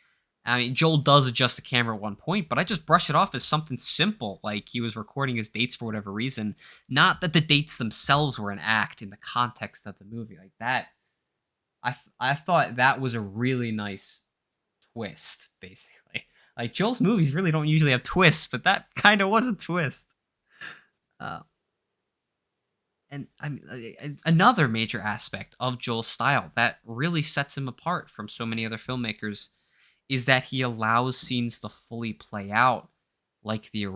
I mean, Joel does adjust the camera at one point, but I just brush it off as something simple, like he was recording his dates for whatever reason. Not that the dates themselves were an act in the context of the movie. Like that, I thought that was a really nice twist, basically. Like Joel's movies really don't usually have twists, but that kind of was a twist. Uh, and I mean, another major aspect of Joel's style that really sets him apart from so many other filmmakers is that he allows scenes to fully play out, like the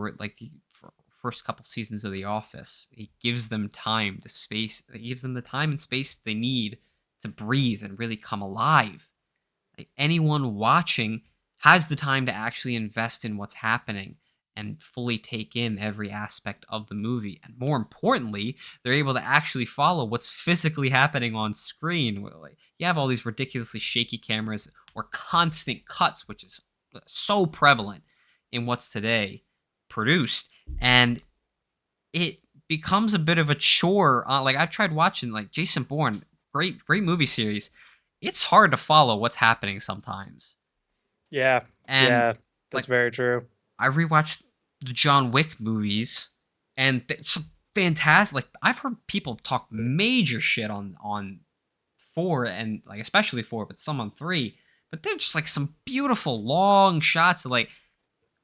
first couple seasons of The Office. He gives them time to space. He gives them the time and space they need to breathe and really come alive. Like anyone watching has the time to actually invest in what's happening and fully take in every aspect of the movie. And more importantly, they're able to actually follow what's physically happening on screen. Like, you have all these ridiculously shaky cameras or constant cuts, which is so prevalent in what's today produced. And it becomes a bit of a chore. Like I've tried watching like Jason Bourne, great movie series. It's hard to follow what's happening sometimes. Yeah, And yeah, that's like very true. I rewatched the John Wick movies, and it's fantastic. Like I've heard people talk major shit on four and like especially four, but some on three. But they're just like some beautiful long shots of like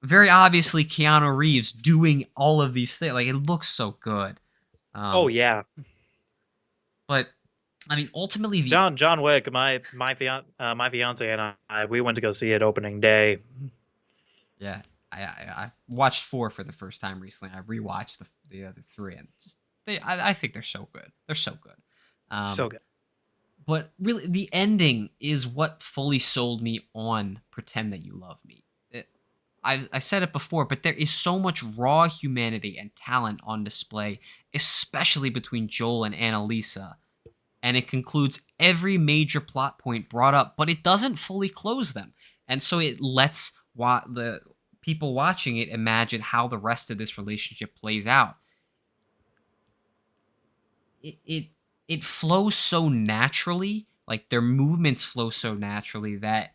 very obviously Keanu Reeves doing all of these things. Like it looks so good. Oh Um, yeah, but I mean, ultimately, the John Wick. My fiance and we went to go see it opening day. yeah, I watched four for the first time recently. I rewatched the other three, and just I think they're so good. They're so good. So Um, good. but really, the ending is what fully sold me on "Pretend That You Love Me." I said it before, but there is so much raw humanity and talent on display, especially between Joel and Annalisa, and it concludes every major plot point brought up, but it doesn't fully close them. And so it lets the people watching it imagine how the rest of this relationship plays out. It flows so naturally, like their movements flow so naturally that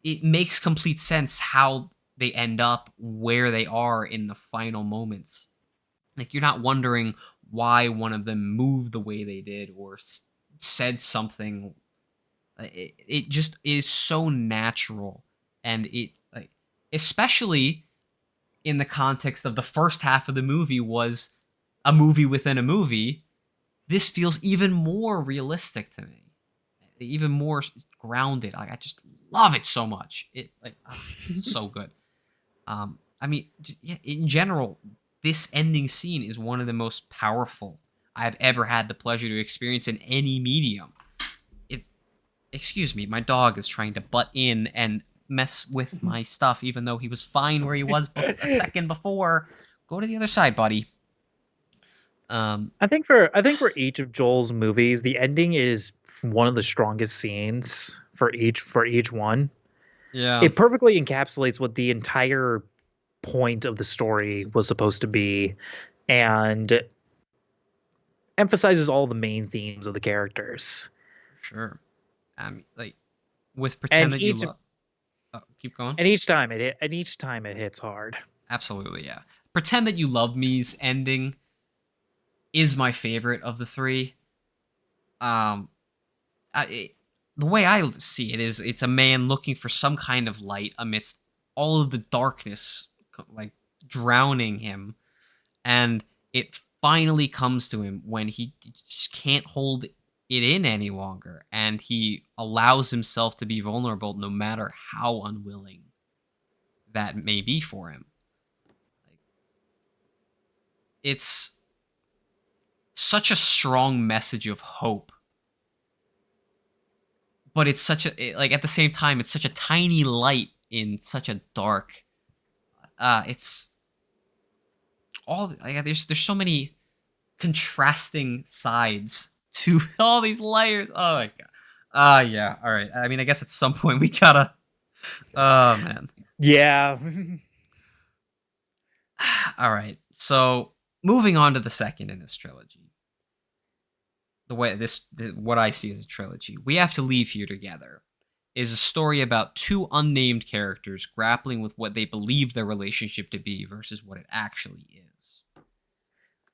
it makes complete sense how they end up where they are in the final moments. Like you're not wondering why one of them moved the way they did or said something. It just is so natural, and it like especially in the context of the first half of the movie was a movie within a movie. This feels even more realistic to me, even more grounded. Like I just love it so much. It's so good. I mean, yeah, in general, this ending scene is one of the most powerful I've ever had the pleasure to experience in any medium. It Excuse me, my dog is trying to butt in and mess with my stuff, even though he was fine where he was a second before. Go to the other side, buddy. Um, I think for each of Joel's movies, the ending is one of the strongest scenes for each one. yeah, It perfectly encapsulates what the entire point of the story was supposed to be, and emphasizes all the main themes of the characters. for sure. Like with pretend And that you each love. Oh, keep going. and each time it hits hard. Absolutely, yeah. Pretend that you love me's ending is my favorite of the three. Um, the way I see it is, it's a man looking for some kind of light amidst all of the darkness, like drowning him, and it finally comes to him when he just can't hold it in any longer, and he allows himself to be vulnerable, no matter how unwilling that may be for him. Like, it's such a strong message of hope, but it's such like, at the same time, it's such a tiny light in such a dark. It's all like, there's so many contrasting sides to all these layers. Oh my god. Yeah. All right. I mean, I guess at some point we gotta. Oh man. Yeah. All right. So moving on to the second in this trilogy, the way what I see as a trilogy, We Have to Leave Here Together, is a story about two unnamed characters grappling with what they believe their relationship to be versus what it actually is.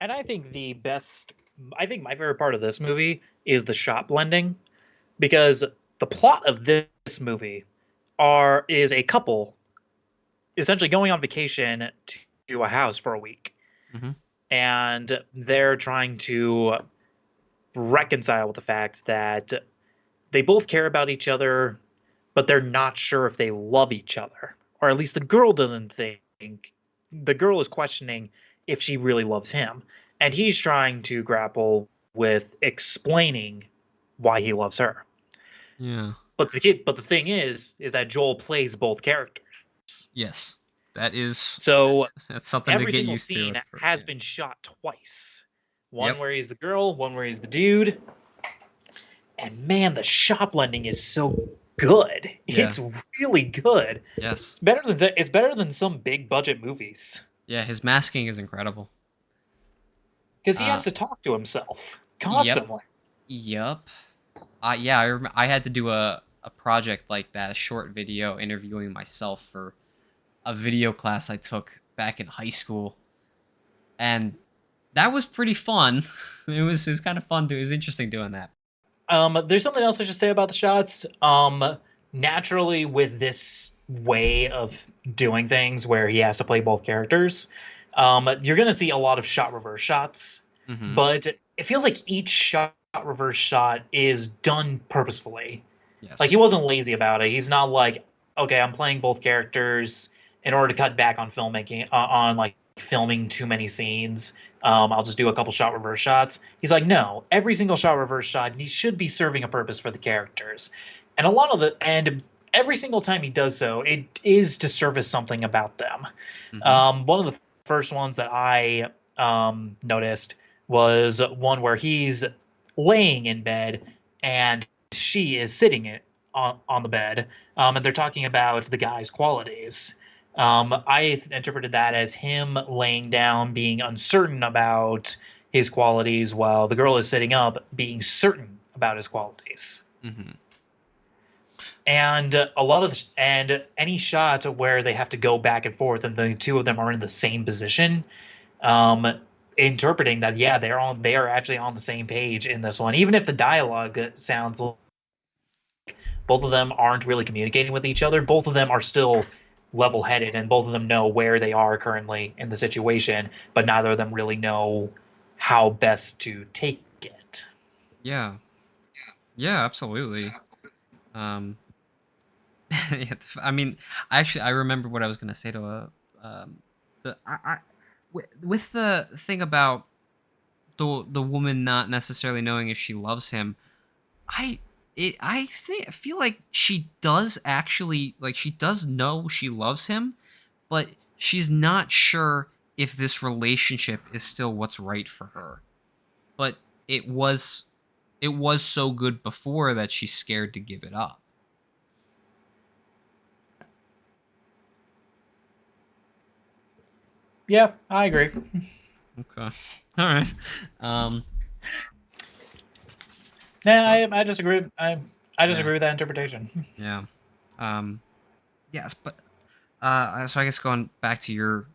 And I think my favorite part of this movie is the shot blending, because the plot of this movie is a couple essentially going on vacation to a house for a week, Mm-hmm. and they're trying to reconcile with the fact that they both care about each other, but they're not sure if they love each other. Or at least the girl doesn't think. The girl is questioning if she really loves him. And he's trying to grapple with explaining why he loves her. Yeah. But the thing is that Joel plays both characters. Yes. That is. So That's something to every get single used to scene at first. has Yeah. been shot twice. One Yep. where he's the girl, one where he's the dude. And man, the shot blending is so good. Yeah. It's really good. Yes. It's better than some big budget movies Yeah. His masking is incredible. because he Uh. has to talk to himself Yep. constantly. Yep. Yeah. I had to do a project like that, a short video interviewing myself for a video class I took back in high school, and that was pretty fun. It was kind of fun. It was interesting doing that. There's something else I should say about the shots. Naturally, with this way of doing things where he has to play both characters, you're gonna see a lot of shot reverse shots, Mm-hmm. but it feels like each shot reverse shot is done purposefully. Like Yes. he wasn't lazy about it. He's not like, okay, I'm playing both characters in order to cut back on filmmaking, on like filming too many scenes. I'll just do a couple shot reverse shots. He's like, no, every single shot reverse shot he should be serving a purpose for the characters, and a lot of the and every single time he does so, it is to service something about them. Mm-hmm. One of the first ones that I noticed was one where he's laying in bed and she is sitting on the bed, and they're talking about the guy's qualities. I interpreted that as him laying down, being uncertain about his qualities, while the girl is sitting up, being certain about his qualities. Mm-hmm. And a lot of and any shot where they have to go back and forth, and the two of them are in the same position, um, interpreting that yeah, they are actually on the same page in this one, even if the dialogue sounds both of them aren't really communicating with each other. Both of them are still level headed and both of them know where they are currently in the situation, but neither of them really know how best to take it. Yeah. Yeah. Absolutely. Um. Yeah, I mean, I remember what I was gonna say to the with the thing about the woman not necessarily knowing if she loves him. I I feel like she does actually, like, she does know she loves him, but she's not sure if this relationship is still what's right for her. But it was it was so good before that she's scared to give it up. Yeah, I agree. Okay. All right. Um Nah, so I disagree. I yeah. disagree with that interpretation. Yeah. Um yes, but so I guess going back to your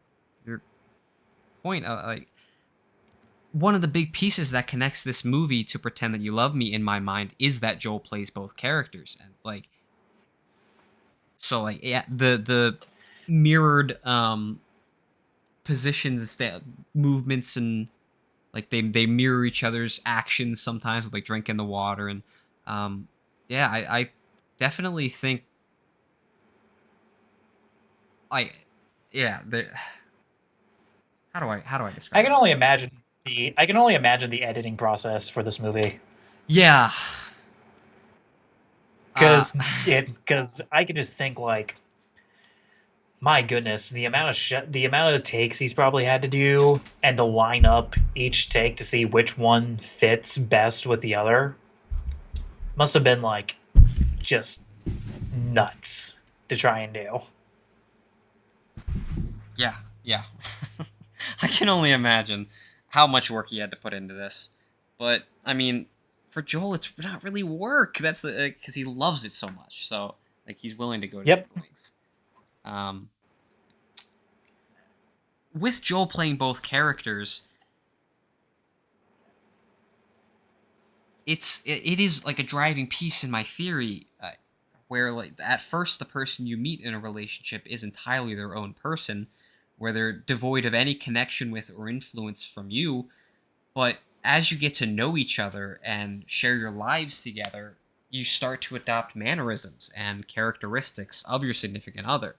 point, like, one of the big pieces that connects this movie to Pretend That You Love Me in my mind is that Joel plays both characters. And like, so like, yeah, the mirrored positions, that movements, and like they mirror each other's actions sometimes with like drinking the water. And um yeah, I definitely think I yeah, the how do I I describe can it? only imagine the editing process for this movie Yeah. uh because I can just think like, my goodness, the amount of takes he's probably had to do and to line up each take to see which one fits best with the other must have been like just nuts to try and do. yeah, yeah. I can only imagine how much work he had to put into this. But I mean, for Joel, it's not really work. That's the because he loves it so much. So like he's willing to go to Yep. these lengths. Um, with Joel playing both characters, it is like a driving piece in my theory, where like at first the person you meet in a relationship is entirely their own person, where they're devoid of any connection with or influence from you. But as you get to know each other and share your lives together, you start to adopt mannerisms and characteristics of your significant other.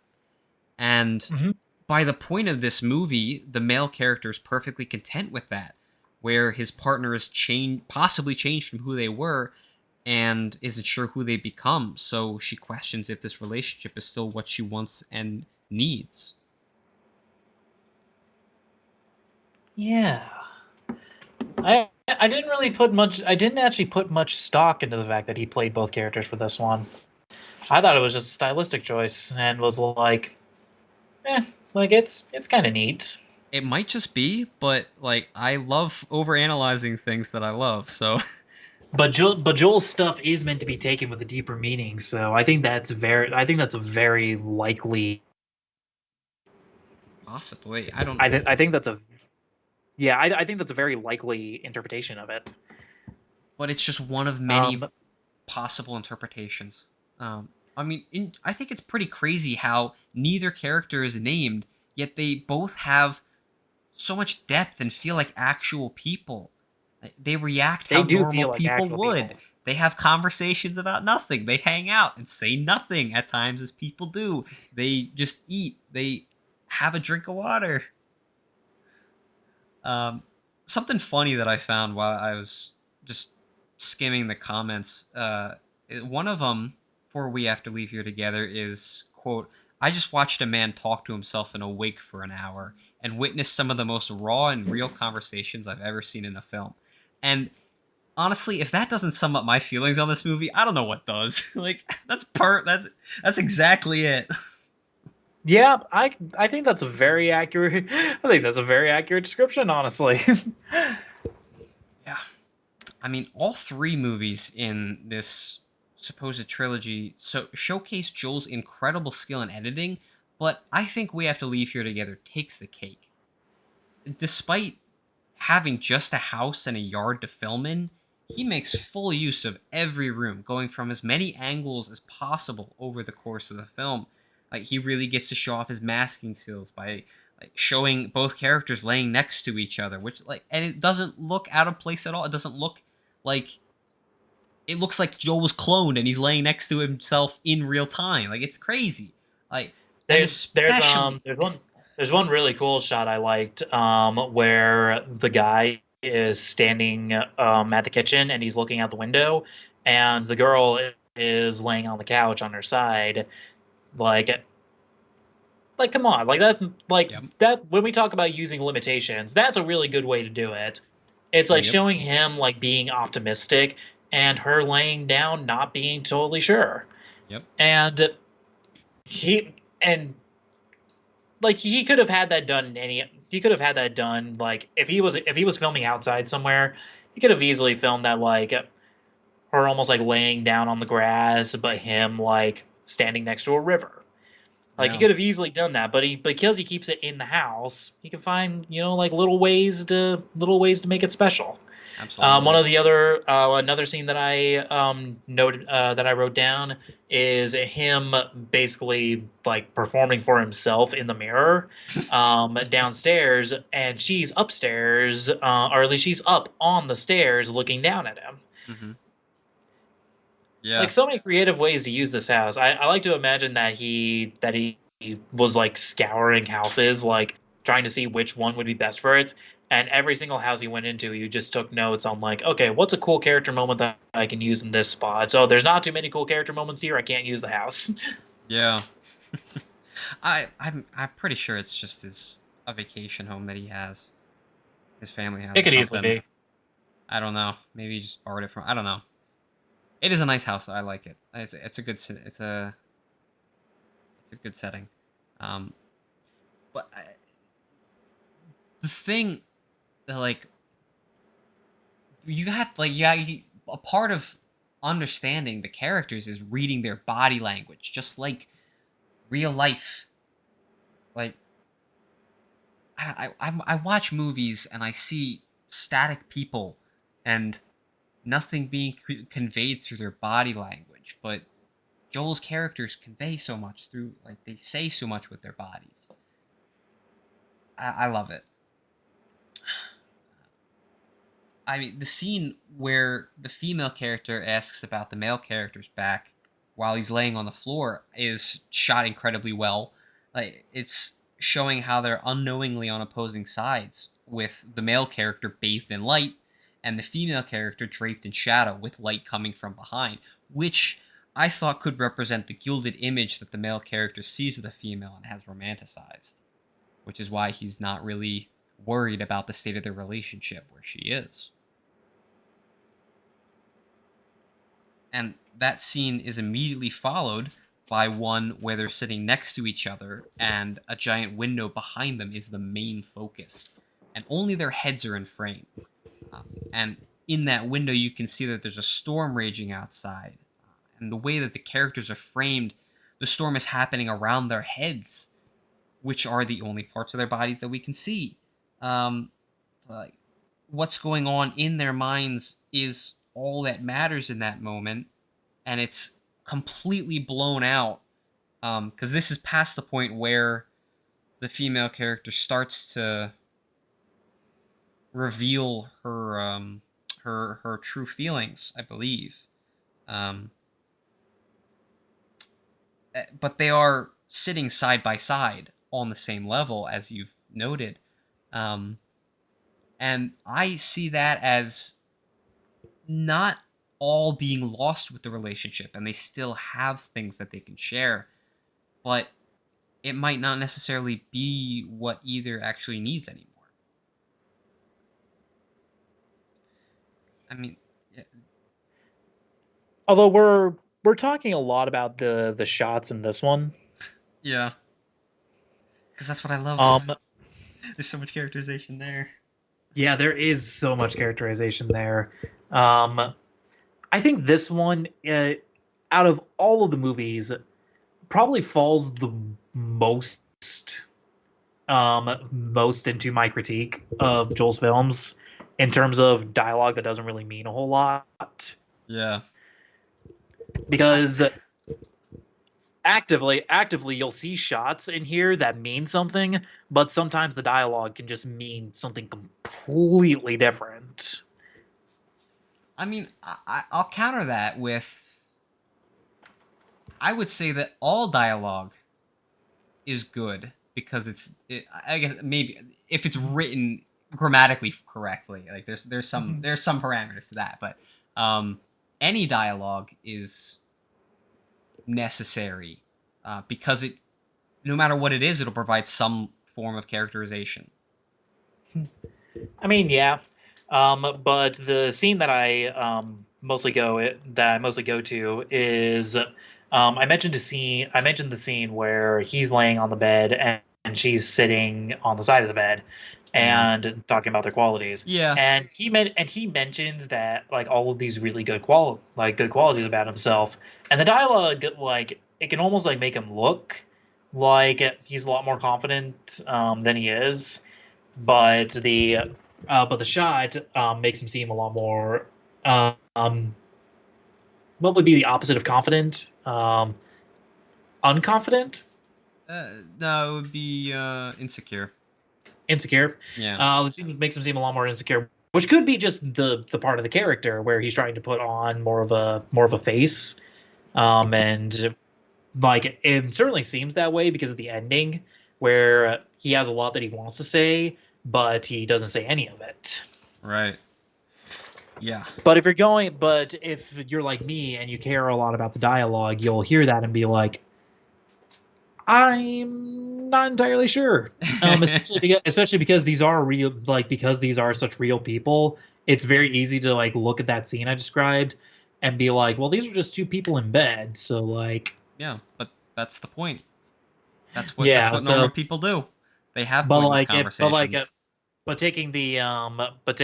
And Hmm. by the point of this movie, the male character is perfectly content with that, where his partner is possibly changed from who they were and isn't sure who they become. So she questions if this relationship is still what she wants and needs. Yeah. I didn't actually put much stock into the fact that he played both characters for this one. I thought it was just a stylistic choice and was like, eh, like it's kind of neat. It might just be, but like I love overanalyzing things that I love, so But Joel's stuff is meant to be taken with a deeper meaning, so I think that's a very likely. possibly. I don't I think that's a yeah. I think that's a very likely interpretation of it. but it's just one of many Um, possible interpretations. I mean, I think it's pretty crazy how neither character is named, yet they both have so much depth and feel like actual people. Like, they react they how do normal feel like people actual would. people. They have conversations about nothing. They hang out and say nothing at times, as people do. They just eat. They have a drink of water. Um, Something funny that I found while I was just skimming the comments. One of them, before we have to leave here together, is quote: "I just watched a man talk to himself in a wig for an hour and witnessed some of the most raw and real conversations I've ever seen in a film." And honestly, if that doesn't sum up my feelings on this movie, I don't know what does. Like that's exactly it. Yeah, I think that's a very accurate. I think that's a very accurate description, honestly. Yeah. I mean, all three movies in this supposed trilogy showcase Joel's incredible skill in editing, but I think We Have to Leave Here Together takes the cake. Despite having just a house and a yard to film in, he makes full use of every room, going from as many angles as possible over the course of the film. Like he really gets to show off his masking skills by like showing both characters laying next to each other, which like and it doesn't look out of place at all. It doesn't look like it looks like Joel was cloned and he's laying next to himself in real time. Like it's crazy. Like and There, there's especially there's one really cool shot I liked where the guy is standing at the kitchen and he's looking out the window, and the girl is laying on the couch on her side, like come on, like that's like yep, that when we talk about using limitations, that's a really good way to do it. It's like yep, showing him like being optimistic and her laying down not being totally sure. yep, And he and like he could have had that done in any he could have had that done like if he was filming outside somewhere, he could have easily filmed that like her almost like laying down on the grass but him like standing next to a river. Like he Yeah, could have easily done that, but he because he keeps it in the house, he can find like little ways to make it special. One absolutely. of the other another scene that I noted that I wrote down is him basically like performing for himself in the mirror downstairs, and she's upstairs, or at least she's up on the stairs looking down at him. Hmm. Like Yeah, so many creative ways to use this house. I like to imagine that he was like scouring houses, like trying to see which one would be best for it. And every single house he went into, you just took notes on like, okay, what's a cool character moment that I can use in this spot? So there's not too many cool character moments here. I can't use the house. yeah. I'm pretty sure it's just his a vacation home that he has, his family has It or could easily something. be. I don't know. Maybe he just borrowed it from. I don't know. It is a nice house. Though. I like it. It's a good it's a good setting. Um, but the thing that like you have like yeah a part of understanding the characters is reading their body language, just like real life. Like I watch movies and I see static people and nothing being conveyed through their body language, but Joel's characters convey so much through like they say so much with their bodies. I love it. I mean, the scene where the female character asks about the male character's back while he's laying on the floor is shot incredibly well. Like it's showing how they're unknowingly on opposing sides, with the male character bathed in light and the female character draped in shadow with light coming from behind, which I thought could represent the gilded image that the male character sees of the female and has romanticized, which is why he's not really worried about the state of their relationship where she is. And that scene is immediately followed by one where they're sitting next to each other and a giant window behind them is the main focus. And only their heads are in frame. And in that window, you can see that there's a storm raging outside. And the way that the characters are framed, the storm is happening around their heads, which are the only parts of their bodies that we can see. Um, like, what's going on in their minds is all that matters in that moment, and it's completely blown out because this is past the point where the female character starts to reveal her true feelings, I believe. Um, but they are sitting side by side on the same level, as you've noted, um, and I see that as not all being lost with the relationship, and they still have things that they can share, but it might not necessarily be what either actually needs anymore. I mean, yeah, Although we're talking a lot about the shots in this one. yeah, because that's what I love. Um, There's so much characterization there. yeah, there is so much characterization there. Um, I think this one, out of all of the movies, probably falls the most most into my critique of Joel's films in terms of dialogue that doesn't really mean a whole lot Yeah, I because actively you'll see shots in here that mean something, but sometimes the dialogue can just mean something completely different. I mean, I'll counter that with I would say that all dialogue is good because I guess maybe if it's written grammatically correctly, like there's some parameters to that, but um, any dialogue is necessary because it no matter what it is, it'll provide some form of characterization. I mean, yeah. But the scene that I mostly go to is I mentioned the scene where he's laying on the bed and she's sitting on the side of the bed Yeah, and talking about their qualities. yeah. And he mentions that like all of these really good qualities about himself. And the dialogue like it can almost like make him look Like he's a lot more confident than he is, but the shot makes him seem a lot more what would be the opposite of confident? Unconfident, No, it would be insecure. insecure. Yeah. It makes him seem a lot more insecure, which could be just the part of the character where he's trying to put on more of a face, and like it certainly seems that way because of the ending, where he has a lot that he wants to say, but he doesn't say any of it. Right. Yeah. But if you're like me and you care a lot about the dialogue, you'll hear that and be like, I'm not entirely sure. Especially because these are real, like because these are such real people. It's very easy to like look at that scene I described and be like, well, these are just two people in bed. So like, Yeah, but that's the point. That's yeah. what normal So, people do. They have but pointless like it, but like conversations. but taking the but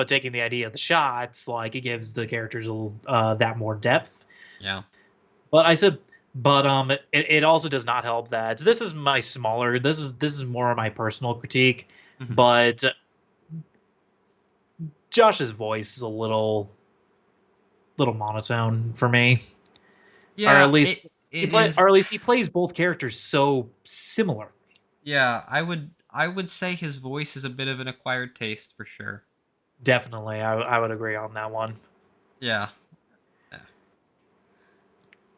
taking the idea of the shots, like it gives the characters that more depth. Yeah. But I said, but it also does not help that this is my smaller. This is more of my personal critique. Hmm. But Josh's voice is a little monotone for me, or at Yeah, least it is. he plays both characters so similar. Yeah, I would say his voice is a bit of an acquired taste for sure. Definitely, I would agree on that one. Yeah. Yeah.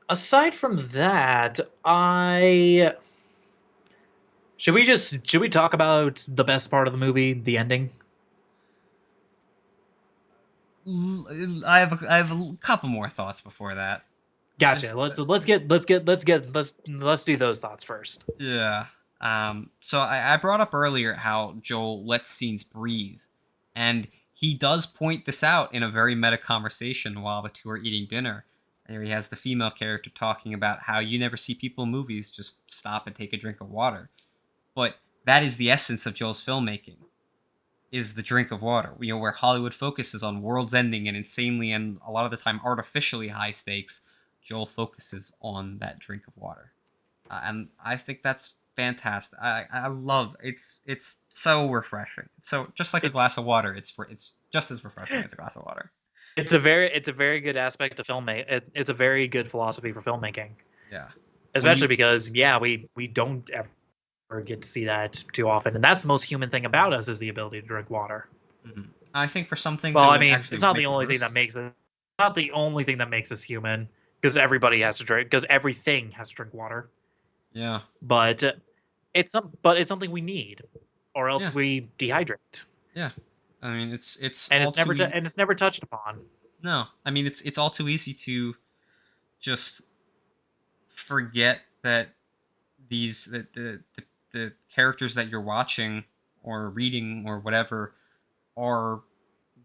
Aside from that, I should we talk about the best part of the movie, the ending? I have a couple more thoughts before that. Gotcha. Just Let's do those thoughts first. Yeah. So I brought up earlier how Joel lets scenes breathe, and he does point this out in a very meta conversation while the two are eating dinner. There he has the female character talking about how you never see people in movies just stop and take a drink of water. But that is the essence of Joel's filmmaking, is the drink of water. You know, where Hollywood focuses on world's ending and insanely and a lot of the time artificially high stakes, Joel focuses on that drink of water, and I think that's fantastic. I love it's so refreshing. So just like a glass It's of water, it's just as refreshing as a glass of water. it's a very good aspect of filmmaking. It's a very good philosophy for filmmaking, Yeah, when especially you because yeah, we don't ever get to see that too often, and that's the most human thing about us is the ability to drink water. mhm. I think for some things Well, it I would mean, actually it's not the make it only thing worse. that makes it not the only thing that makes us human because everybody has to drink because everything has to drink water. Yeah, But it's something we need, or else yeah, we dehydrate, yeah. I mean, it's and all too easy. it's never touched upon. No, I mean it's all too easy to just forget that the characters that you're watching or reading or whatever are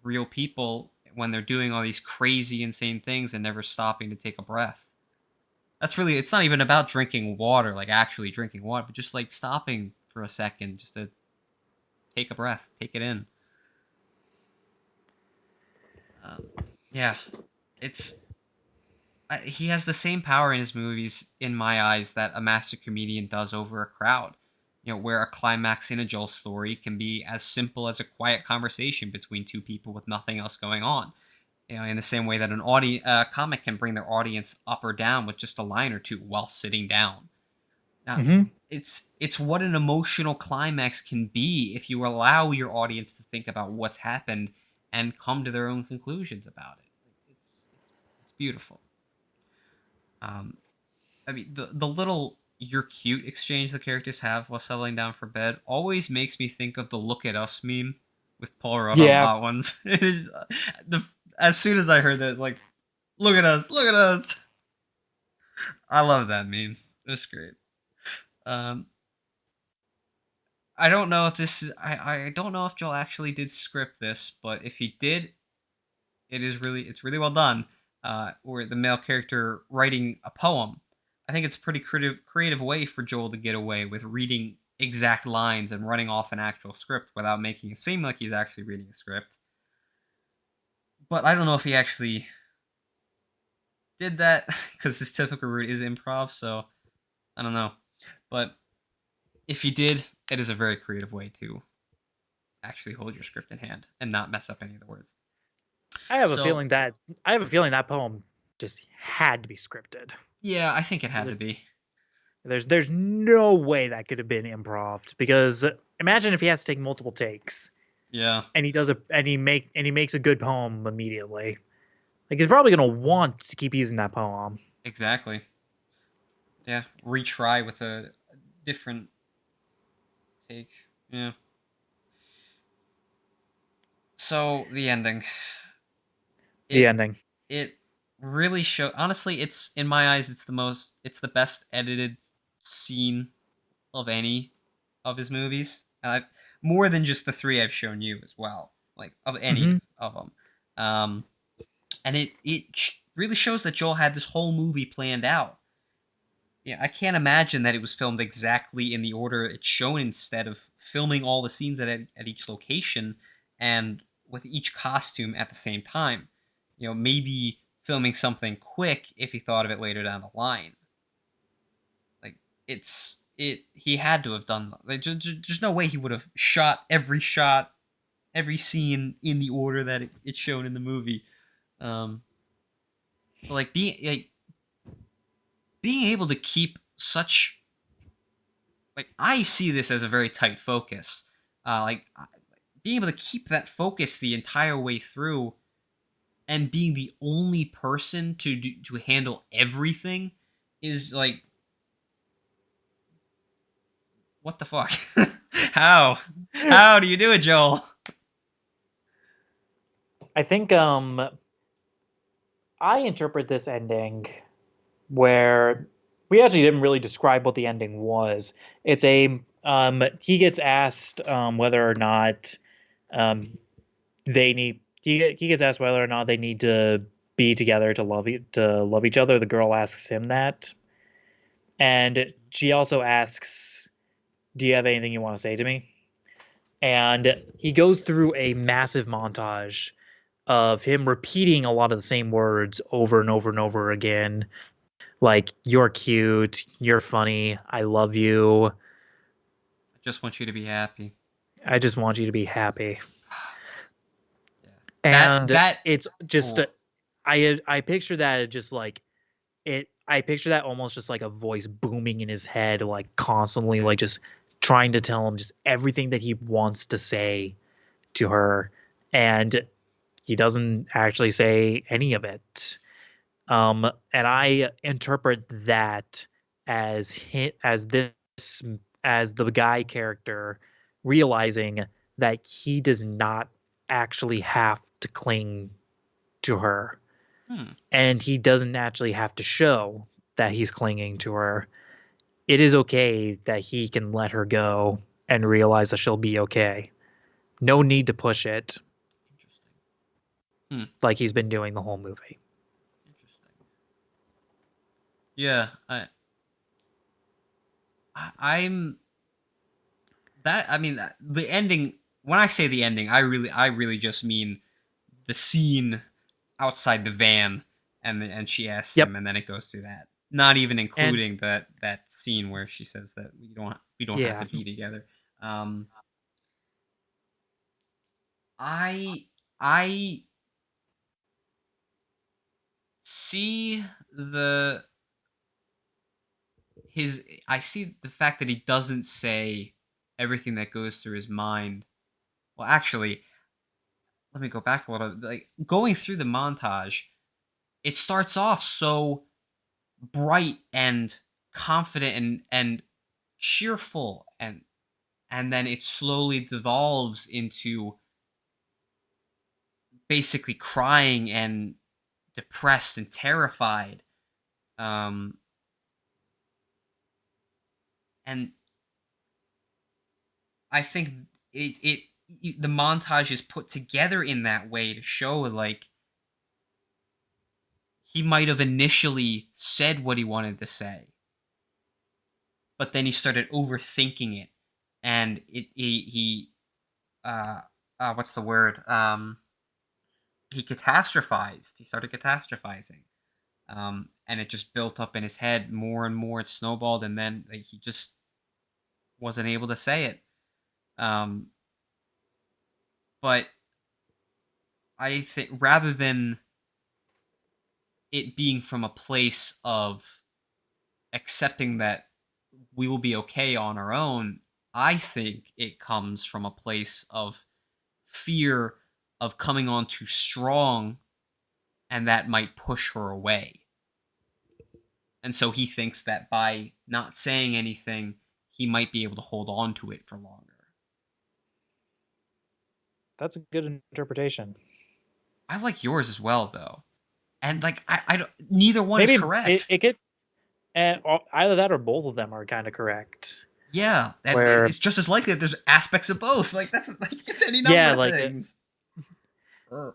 real people when they're doing all these crazy insane things and never stopping to take a breath. That's really, it's not even about drinking water, like actually drinking water, but just like stopping for a second just to take a breath, take it in. um, yeah, it's he has the same power in his movies in my eyes that a master comedian does over a crowd. You know, where a climax in a Joel story can be as simple as a quiet conversation between two people with nothing else going on. You know, in the same way that an comic can bring their audience up or down with just a line or two while sitting down. Now, Hmm. it's what an emotional climax can be if you allow your audience to think about what's happened and come to their own conclusions about it. It's beautiful. Um, I mean, the little "you're cute" exchange the characters have while settling down for bed always makes me think of the "look at us" meme with Paul Rudd on Yeah, Hot Ones. The as soon as I heard that, like, look at us, look at us. I love that meme. It's great. Um, I don't know if this is. I don't know if Joel actually did script this, but if he did, it's really well done. Where the male character writing a poem, I think it's a pretty creative way for Joel to get away with reading exact lines and running off an actual script without making it seem like he's actually reading a script. But I don't know if he actually did that because his typical route is improv. So I don't know. But if he did, it is a very creative way to actually hold your script in hand and not mess up any of the words. I have a So feeling that I have a feeling that poem just had to be scripted. yeah, I think it had to be. There's no way that could have been improv because imagine if he has to take multiple takes Yeah, and he makes a good poem immediately. Like he's probably gonna want to keep using that poem. exactly. Yeah, retry with a different take. Yeah. So the ending, The it ending. it really show. Honestly, it's in my eyes, it's the best edited scene of any of his movies. More than just the three I've shown you as well, like of any Hmm. of them. Um, and it really shows that Joel had this whole movie planned out. Yeah, I can't imagine that it was filmed exactly in the order it's shown instead of filming all the scenes at each location and with each costume at the same time. Maybe filming something quick if he thought of it later down the line. Like he had to have done like there's no way he would have shot, every scene in the order that it's shown in the movie. Um, but being able to keep such like I see this as a very tight focus. Being able to keep that focus the entire way through and being the only person to handle everything is like what the fuck? how how do you do it, Joel? I think I interpret this ending where we actually didn't really describe what the ending was. It's a he gets asked whether or not um he gets asked whether or not they need to be together to love each other. The girl asks him that, and she also asks, "Do you have anything you want to say to me?" And he goes through a massive montage of him repeating a lot of the same words over and over and over again, like "You're cute," "You're funny," "I love you," I just want you to be happy. "I just want you to be happy." Yeah. That And that it's just oh, I picture that just like I picture that almost just like a voice booming in his head, like constantly, like just trying to tell him just everything that he wants to say to her, and he doesn't actually say any of it. And I interpret that as this as the guy character realizing that he does not actually have to cling to her, hmm, and he doesn't actually have to show that he's clinging to her. It is okay that he can let her go and realize that she'll be okay. No need to push it interesting. Hmm, like he's been doing the whole movie. interesting. Yeah, I'm that I mean the ending when I say the ending, I really just mean the scene outside the van and she asks Yep. him and then it goes through that. Not even And including that scene where she says that we don't have to yeah, be together. Um I I see the his I see the fact that he doesn't say everything that goes through his mind. Well, actually, let me go back a little. Like going through the montage, it starts off so bright and confident and cheerful and then it slowly devolves into basically crying and depressed and terrified. Um, and I think the montage is put together in that way to show like he might have initially said what he wanted to say, but then he started overthinking it, and he uh, what's the word? He catastrophized. He started catastrophizing, and it just built up in his head more and more. It snowballed, and then like, he just wasn't able to say it. Um, but I think rather than it being from a place of accepting that we will be okay on our own, I think it comes from a place of fear of coming on too strong, and that might push her away. And so he thinks that by not saying anything, he might be able to hold on to it for longer. That's a good interpretation. I like yours as well, though. And like, I don't, neither one is Maybe correct. it could, either that or both of them are kind of correct. Yeah, and Where, it's just as likely that there's aspects of both. Like that's like it's any number yeah, of like things.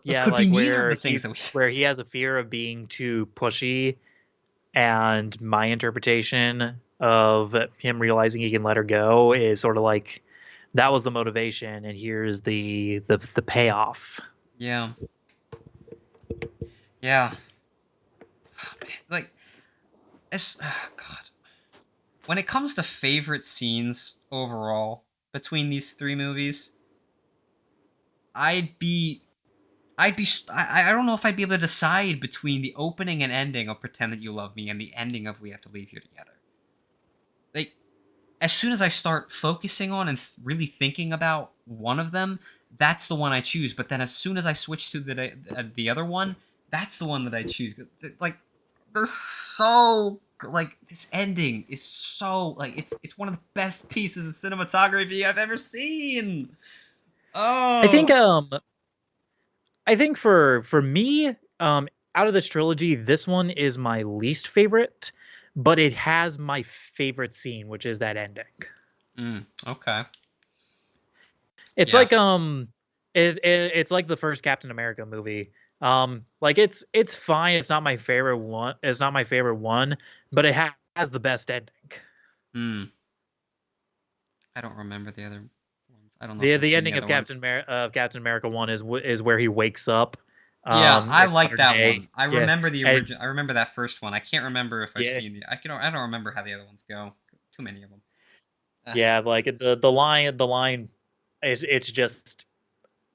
It yeah, could be like neither of the things that we said. where he has a fear of being too pushy, and my interpretation of him realizing he can let her go is sort of like that was the motivation, and here's the payoff. Yeah, yeah. Like it's God. When it comes to favorite scenes overall between these three movies, I'd be I don't know if I'd be able to decide between the opening and ending of Pretend That You Love Me and the ending of We Have to Leave Here Together. Like as soon as I start focusing on and really thinking about one of them, that's the one I choose. But then as soon as I switch to the other one, that's the one that I choose. Like they're so like this ending is so like it's one of the best pieces of cinematography I've ever seen. I think Oh, for me, out of this trilogy, this one is my least favorite, but it has my favorite scene, which is that ending. okay, It's yeah, like it's like the first Captain America movie. Like it's fine. It's not my favorite one. It's not my favorite one, but it has the best ending. hmm. I don't remember the other ones. I don't know if The I've the seen the ending other ones. Of Captain America one is where he wakes up Yeah, I in like modern that day. one. I Yeah. remember the And original. I remember that first one. I can't remember if I've yeah, seen the. I don't remember how the other ones go. Too many of them. Uh, yeah, like the line is it's just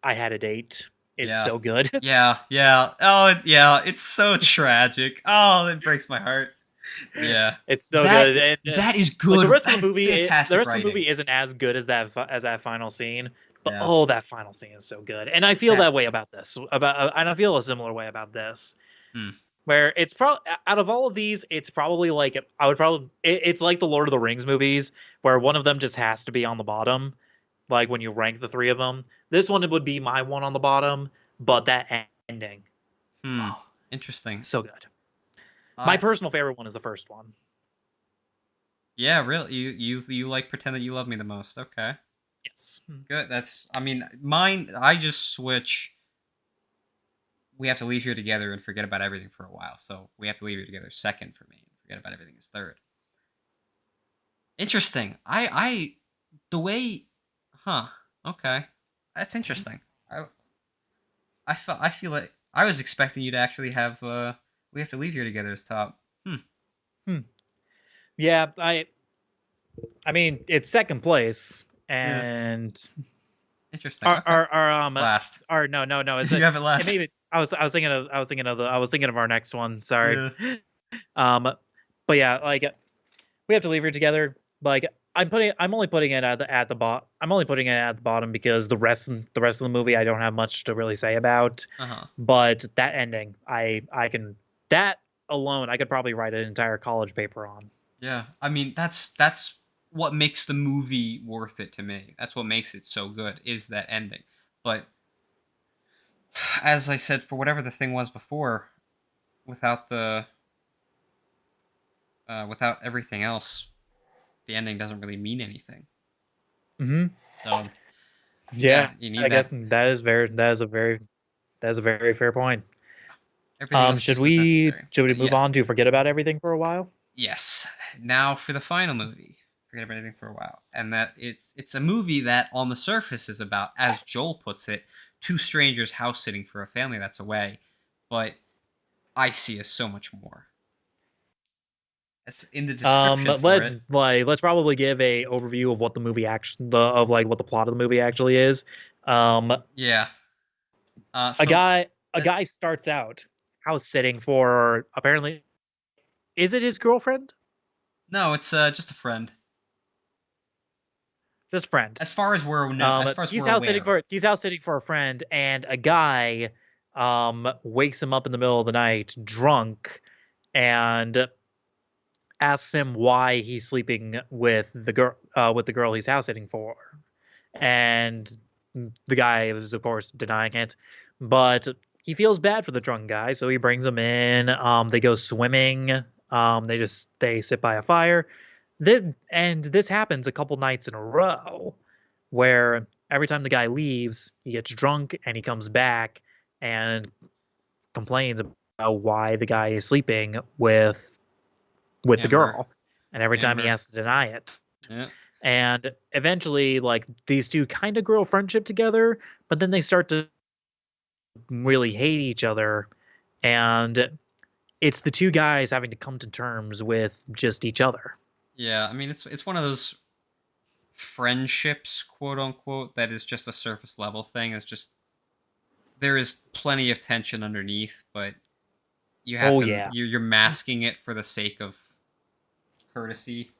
I had a date is yeah, so good. yeah, yeah. Oh, yeah. It's so tragic. Oh, it breaks my heart. Yeah, It's so good. And that is like good. That is the fantastic rest of the writing. movie isn't as good as that final scene, but Yeah, oh, that final scene is so good. And I feel that. that way about this. And I feel a similar way about this. Hmm. Where it's probably out of all of these, it's probably like it's like the Lord of the Rings movies, where one of them just has to be on the bottom. Like when you rank the three of them, this one would be my one on the bottom. But that ending, Hmm. oh, Interesting. so good. My I. personal favorite one is the first one. Yeah, really. You like Pretend That You Love Me the most. Okay. Yes. Good. That's. I mean, mine. I just switch. We have to leave here together and forget about everything for a while. So we have to leave here together second for me. Forget about everything is third. Interesting. The way, huh? Okay, that's interesting. I I feel like I was expecting you to actually have we have to leave here together as top. Hmm. Hmm. Yeah, I mean it's second place, Yeah. and Interesting. Okay. It's last. our no is You it have it it last. maybe I was thinking of our next one. Sorry. Yeah. Um, but yeah, like we have to leave here together. Like I'm only putting it at the bottom. I'm only putting it at the bottom because the rest of the movie I don't have much to really say about. Uh huh. But that ending, I can that alone I could probably write an entire college paper on. Yeah. I mean, that's what makes the movie worth it to me. That's what makes it so good is that ending. But as I said, for whatever the thing was before, without the without everything else, the ending doesn't really mean anything. Hmm. So Yeah, yeah, you need I guess that. that is a very fair point. Everything else is just as necessary. Should we But move yeah, on to forget about everything for a while? yes. Now for the final movie. Forget about anything for a while, and that it's a movie that on the surface is about, as Joel puts it, two strangers house sitting for a family that's away, but I see as so much more. It's in the description for it. Let's probably give a overview of what the movie actually of like what the plot of the movie actually is. Um, Yeah. a So guy a that guy starts out house sitting for apparently is it his girlfriend? no, it's just a friend. Just friend. As far as we're no, as far as we're aware. He's house sitting for a friend, and a guy wakes him up in the middle of the night drunk and asks him why he's sleeping with the girl he's house sitting for, and the guy is of course denying it, but he feels bad for the drunk guy, so he brings him in. They go swimming. They sit by a fire. This happens a couple nights in a row, where every time the guy leaves, he gets drunk and he comes back and complains about why the guy is sleeping with the Amber. girl, and every time he Amber. has to deny it. Yeah. And eventually, like these two kind of grow a friendship together, but then they start to really hate each other, and it's the two guys having to come to terms with just each other. Yeah, I mean it's one of those friendships, quote unquote, that is just a surface level thing. It's just there is plenty of tension underneath, but you have Oh to yeah, you're masking it for the sake of courtesy.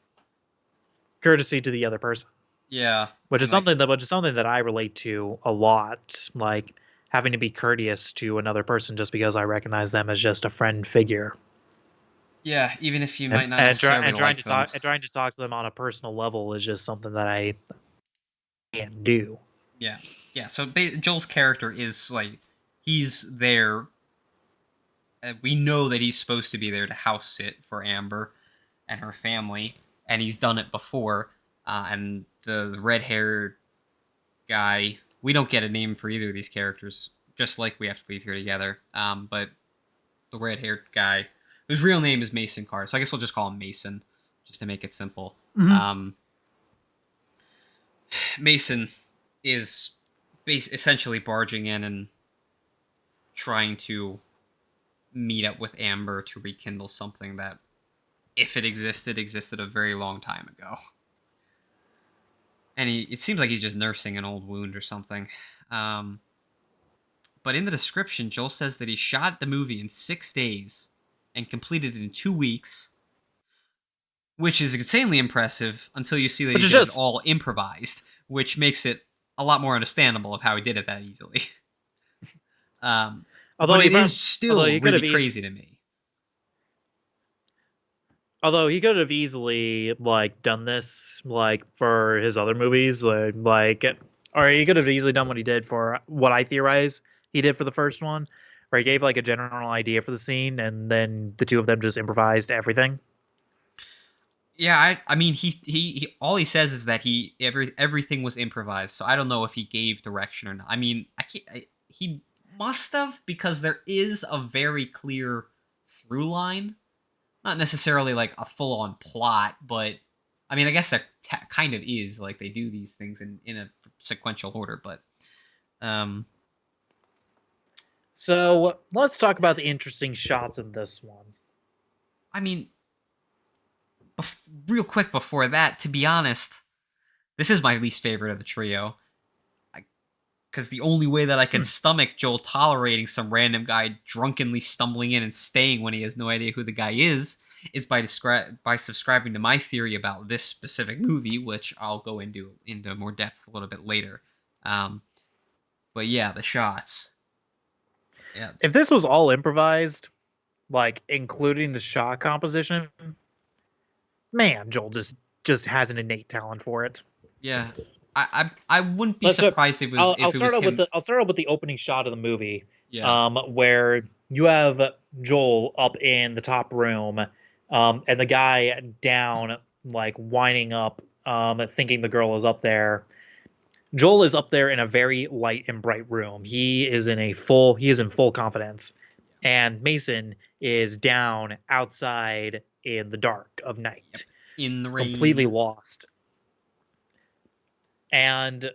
courtesy to the other person, Yeah, and like which is something that I relate to a lot, like having to be courteous to another person just because I recognize them as just a friend figure. yeah, even if you might not necessarily like them. And trying to talk to them on a personal level is just something that I can't do. Yeah, yeah. So Joel's character is like he's there. We know that he's supposed to be there to house sit for Amber and her family, and he's done it before. And the red haired guy, we don't get a name for either of these characters, just like we have to leave here together. But the red haired guy, whose real name is Mason Carr, so I guess we'll just call him Mason, just to make it simple. Mhm. Um, Mason is essentially barging in and trying to meet up with Amber to rekindle something that, if it existed, existed a very long time ago. And it seems like he's just nursing an old wound or something. Um, but in the description, Joel says that he shot the movie in 6 days and completed it in 2 weeks, which is insanely impressive until you see that he Which is did it just all improvised, which makes it a lot more understandable of how he did it that easily. although But he it is prob- although still he could really have eas- crazy to me. although he could have easily like done this like for his other movies, or he could have easily done what he did for what I theorize he did for the first one, where he gave like a general idea for the scene and then the two of them just improvised everything. Yeah, I mean he all he says is that everything was improvised. So I don't know if he gave direction or not. I mean, he must have, because there is a very clear through line, not necessarily like a full on plot, but I mean, I guess there kind of is, like they do these things in a sequential order, but um So let's talk about the interesting shots in this one. I mean, real quick before that, to be honest, this is my least favorite of the trio. Because the only way that I can Hmm. stomach Joel tolerating some random guy drunkenly stumbling in and staying when he has no idea who the guy is by subscribing to my theory about this specific movie, which I'll go into more depth a little bit later. Um, but yeah, the shots. Yeah, If this was all improvised, like including the shot composition, man, Joel just has an innate talent for it. yeah. I wouldn't be Let's start. surprised if I'll it was start out him. with the opening shot of the movie, Yeah. where you have Joel up in the top room, and the guy down, like winding up, thinking the girl is up there. Joel is up there in a very light and bright room. He is in full confidence, and Mason is down outside in the dark of Yep. night, In the completely rain. lost. And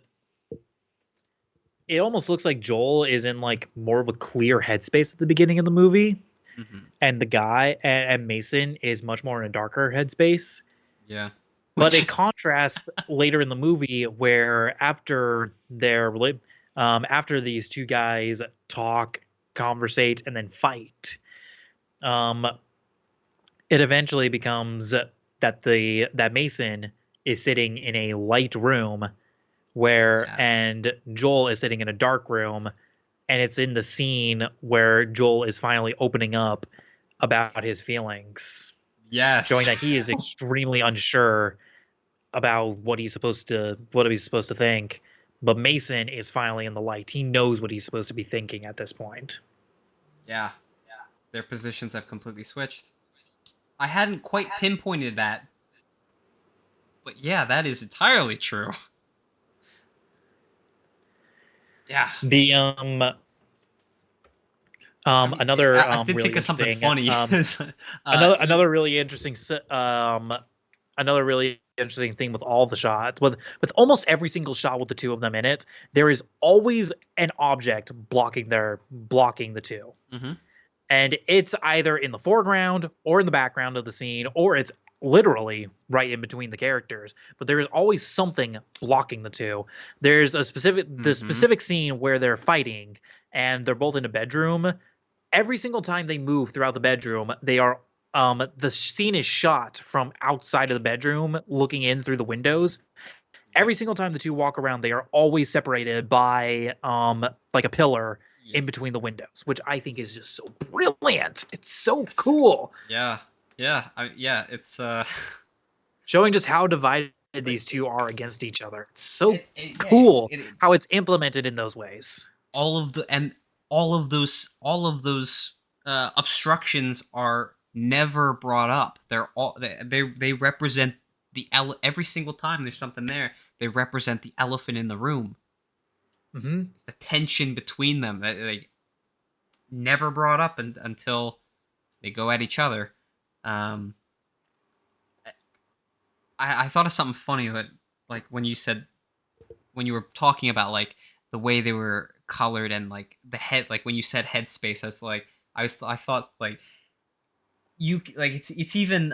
it almost looks like Joel is in like more of a clear headspace at the beginning of the movie. Mhm. and the guy and Mason is much more in a darker headspace. Yeah. But it Which contrasts later in the movie where after these two guys talk, conversate, and then fight, um, it eventually becomes that Mason is sitting in a light room yes. and Joel is sitting in a dark room, and it's in the scene where Joel is finally opening up about his feelings, showing Yes. that he is extremely unsure about what he's supposed to think. But Mason is finally in the light. He knows what he's supposed to be thinking at this point. Yeah. Their positions have completely switched. I hadn't quite pinpointed that, but yeah, that is entirely true. Yeah. The I mean, another I did really think of something interesting funny. uh, another really interesting another really interesting thing with all the shots with almost every single shot with the two of them in it, there is always an object blocking the two, mhm. and it's either in the foreground or in the background of the scene, or it's literally right in between the characters, but there is always something blocking the two. There's the Mhm. specific scene where they're fighting and they're both in a bedroom. Every single time they move throughout the bedroom, the scene is shot from outside of the bedroom looking in through the windows. Yep. Every single time the two walk around, they are always separated by like a pillar Yep. in between the windows, which I think is just so brilliant. It's so Yes. cool, Yeah. Yeah. Yeah. It's showing just how divided like these two are against each other. It's so yeah. cool how it's implemented in those ways. All of the and all of those obstructions are never brought up. They represent every single time there's something there. They represent the elephant in the room. Hmm. It's the tension between them that they never brought up until they go at each other. Um, I thought of something funny, but like when you were talking about like the way they were colored and like the head, like when you said headspace, I thought like you like it's even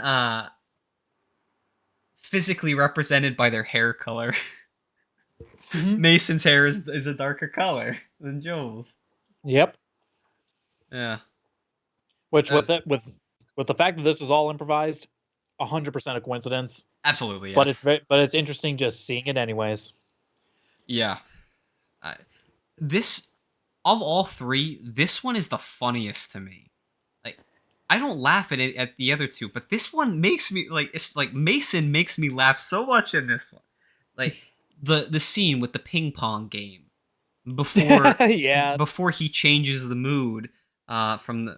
physically represented by their hair color. Hmm. Mason's hair is a darker color than Joel's. Yep. Yeah. Which Uh, with the fact that this was all improvised, 100% a coincidence. Absolutely, yeah. But it's interesting just seeing it anyways. Yeah. I, this of all three, this one is the funniest to me. Like, I don't laugh at it at the other two, but this one makes me like it's like Mason makes me laugh so much in this one. Like the scene with the ping pong game before Yeah. before he changes the mood from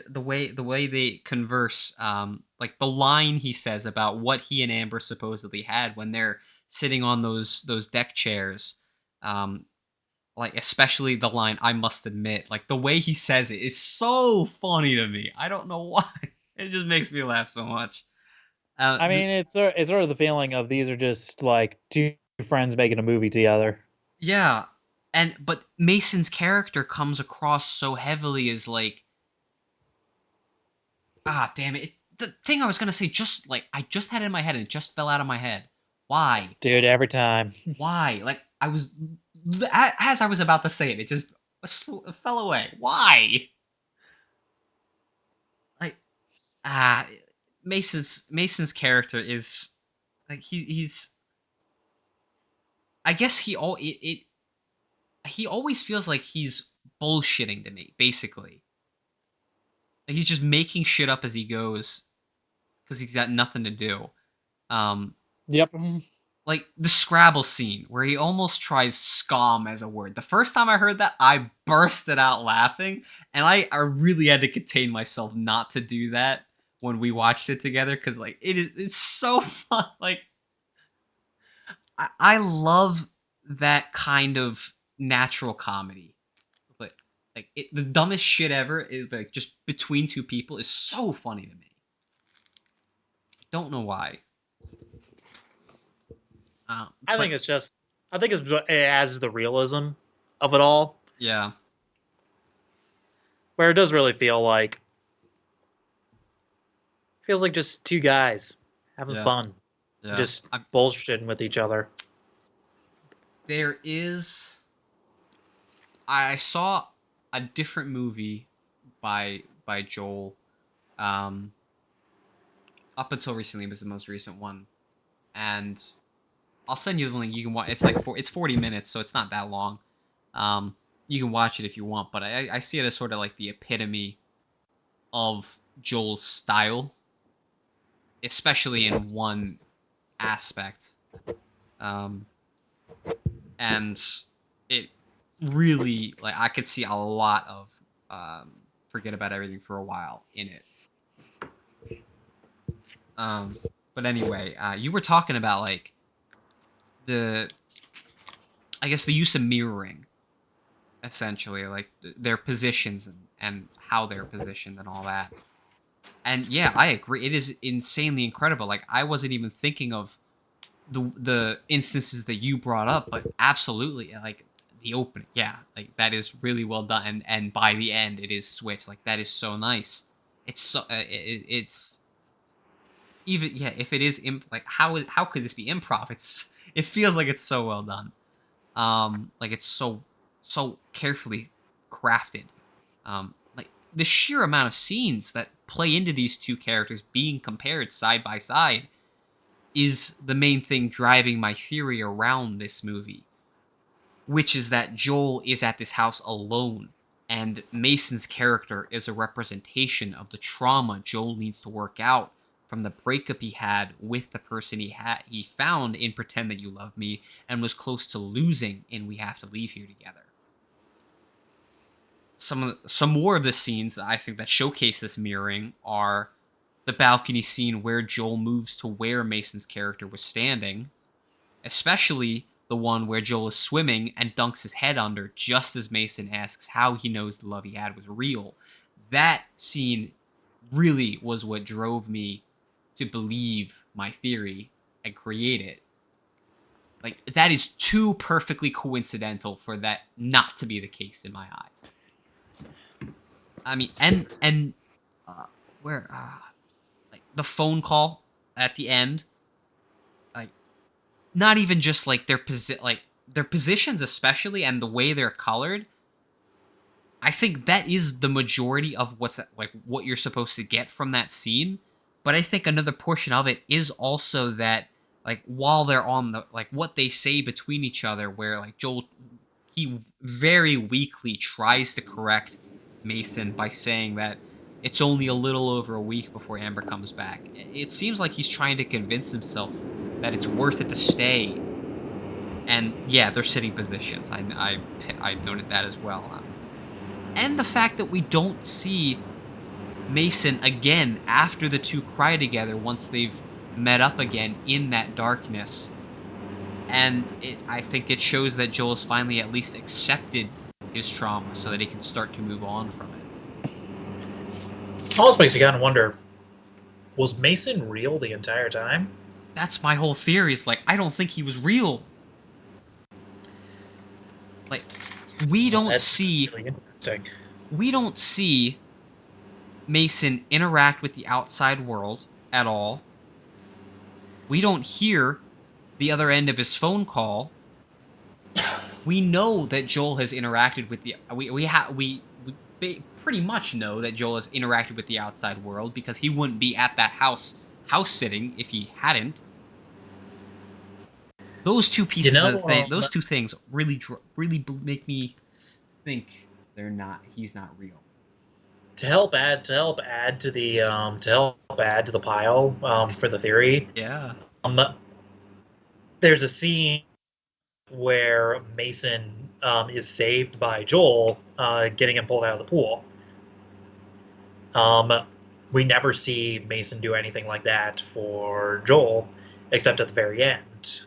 the way they converse, like the line he says about what he and Amber supposedly had when they're sitting on those deck chairs, um like especially the line "I must admit," like the way he says it is so funny to me. I don't know why. It just makes me laugh so much. I The, mean, it's sort of the feeling of these are just like two friends making a movie together. yeah, and but Mason's character comes across so heavily as like, damn it. The thing I was gonna say, just like I just had it in my head and it just fell out of my head. Why? Dude, every time. Why? Like I was as I was about to say it, it just fell away. Why? Like ah, Mason's character is like he's. I guess he always feels like he's bullshitting to me. Basically, like he's just making shit up as he goes because he's got nothing to do. Um, Yep. like the Scrabble scene where he almost tries scum as a word. The first time I heard that, I bursted out laughing, and I really had to contain myself not to do that when we watched it together because like it's so fun. Like I love that kind of natural comedy. Like the dumbest shit ever is like just between two people is so funny to me. Don't know why. I think But it's just I think it adds the realism of it all. yeah. where it does really feels like just two guys having Yeah, fun, yeah. just bullshitting with each other. There is. I saw a different movie by Joel. Um, Up until recently was the most recent one, and I'll send you the link. You can watch. It's 40 minutes, so it's not that long. You can watch it if you want, but I see it as sort of like the epitome of Joel's style, especially in one aspect. Um, and it really, like, I could see a lot of forget about everything for a while in it. Um, but anyway, you were talking about like the, I guess the use of mirroring, essentially, like their positions and how they're positioned and all that. And yeah, I agree. It is insanely incredible. Like I wasn't even thinking of the instances that you brought up, but absolutely, like the opening, yeah, like that is really well done. And by the end, it is switched. Like that is so nice. It's even, yeah. If it is like how could this be improv? It feels like it's so well done. Like it's so carefully crafted. Like the sheer amount of scenes that play into these two characters being compared side by side is the main thing driving my theory around this movie, which is that Joel is at this house alone, and Mason's character is a representation of the trauma Joel needs to work out from the breakup he had with the person he found in Pretend That You Love Me and was close to losing in We Have to Leave Here Together. Some more of the scenes that I think that showcase this mirroring are the balcony scene where Joel moves to where Mason's character was standing, especially the one where Joel is swimming and dunks his head under just as Mason asks how he knows the love he had was real. That scene really was what drove me to believe my theory and create it. Like, that is too perfectly coincidental for that not to be the case in my eyes. I mean, and uh, where like the phone call at the end, like not even just like their positions especially and the way they're colored. I think that is the majority of what's like what you're supposed to get from that scene. But I think another portion of it is also that like while they're on the like what they say between each other, where like Joel he very weakly tries to correct Mason by saying that it's only a little over a week before Amber comes back. It seems like he's trying to convince himself that it's worth it to stay. And yeah, they're sitting positions. I noted that as well. And the fact that we don't see Mason again after the two cry together once they've met up again in that darkness. And I think it shows that Joel's finally at least accepted his trauma so that he can start to move on from it. Almost makes you kind of wonder: was Mason real the entire time? That's my whole theory. Is like I don't think he was real. Like we Well, don't that's see really interesting. we don't see Mason interact with the outside world at all. We don't hear the other end of his phone call. We know that Joel has interacted with the we pretty much know that Joel has interacted with the outside world because he wouldn't be at that house sitting if he hadn't. Those two You pieces know, of thing, those two things really make me think he's not real. to help add to the pile for the theory. Yeah. Um, there's a scene where Mason is saved by Joel, getting him pulled out of the pool. Um, we never see Mason do anything like that for Joel, except at the very end,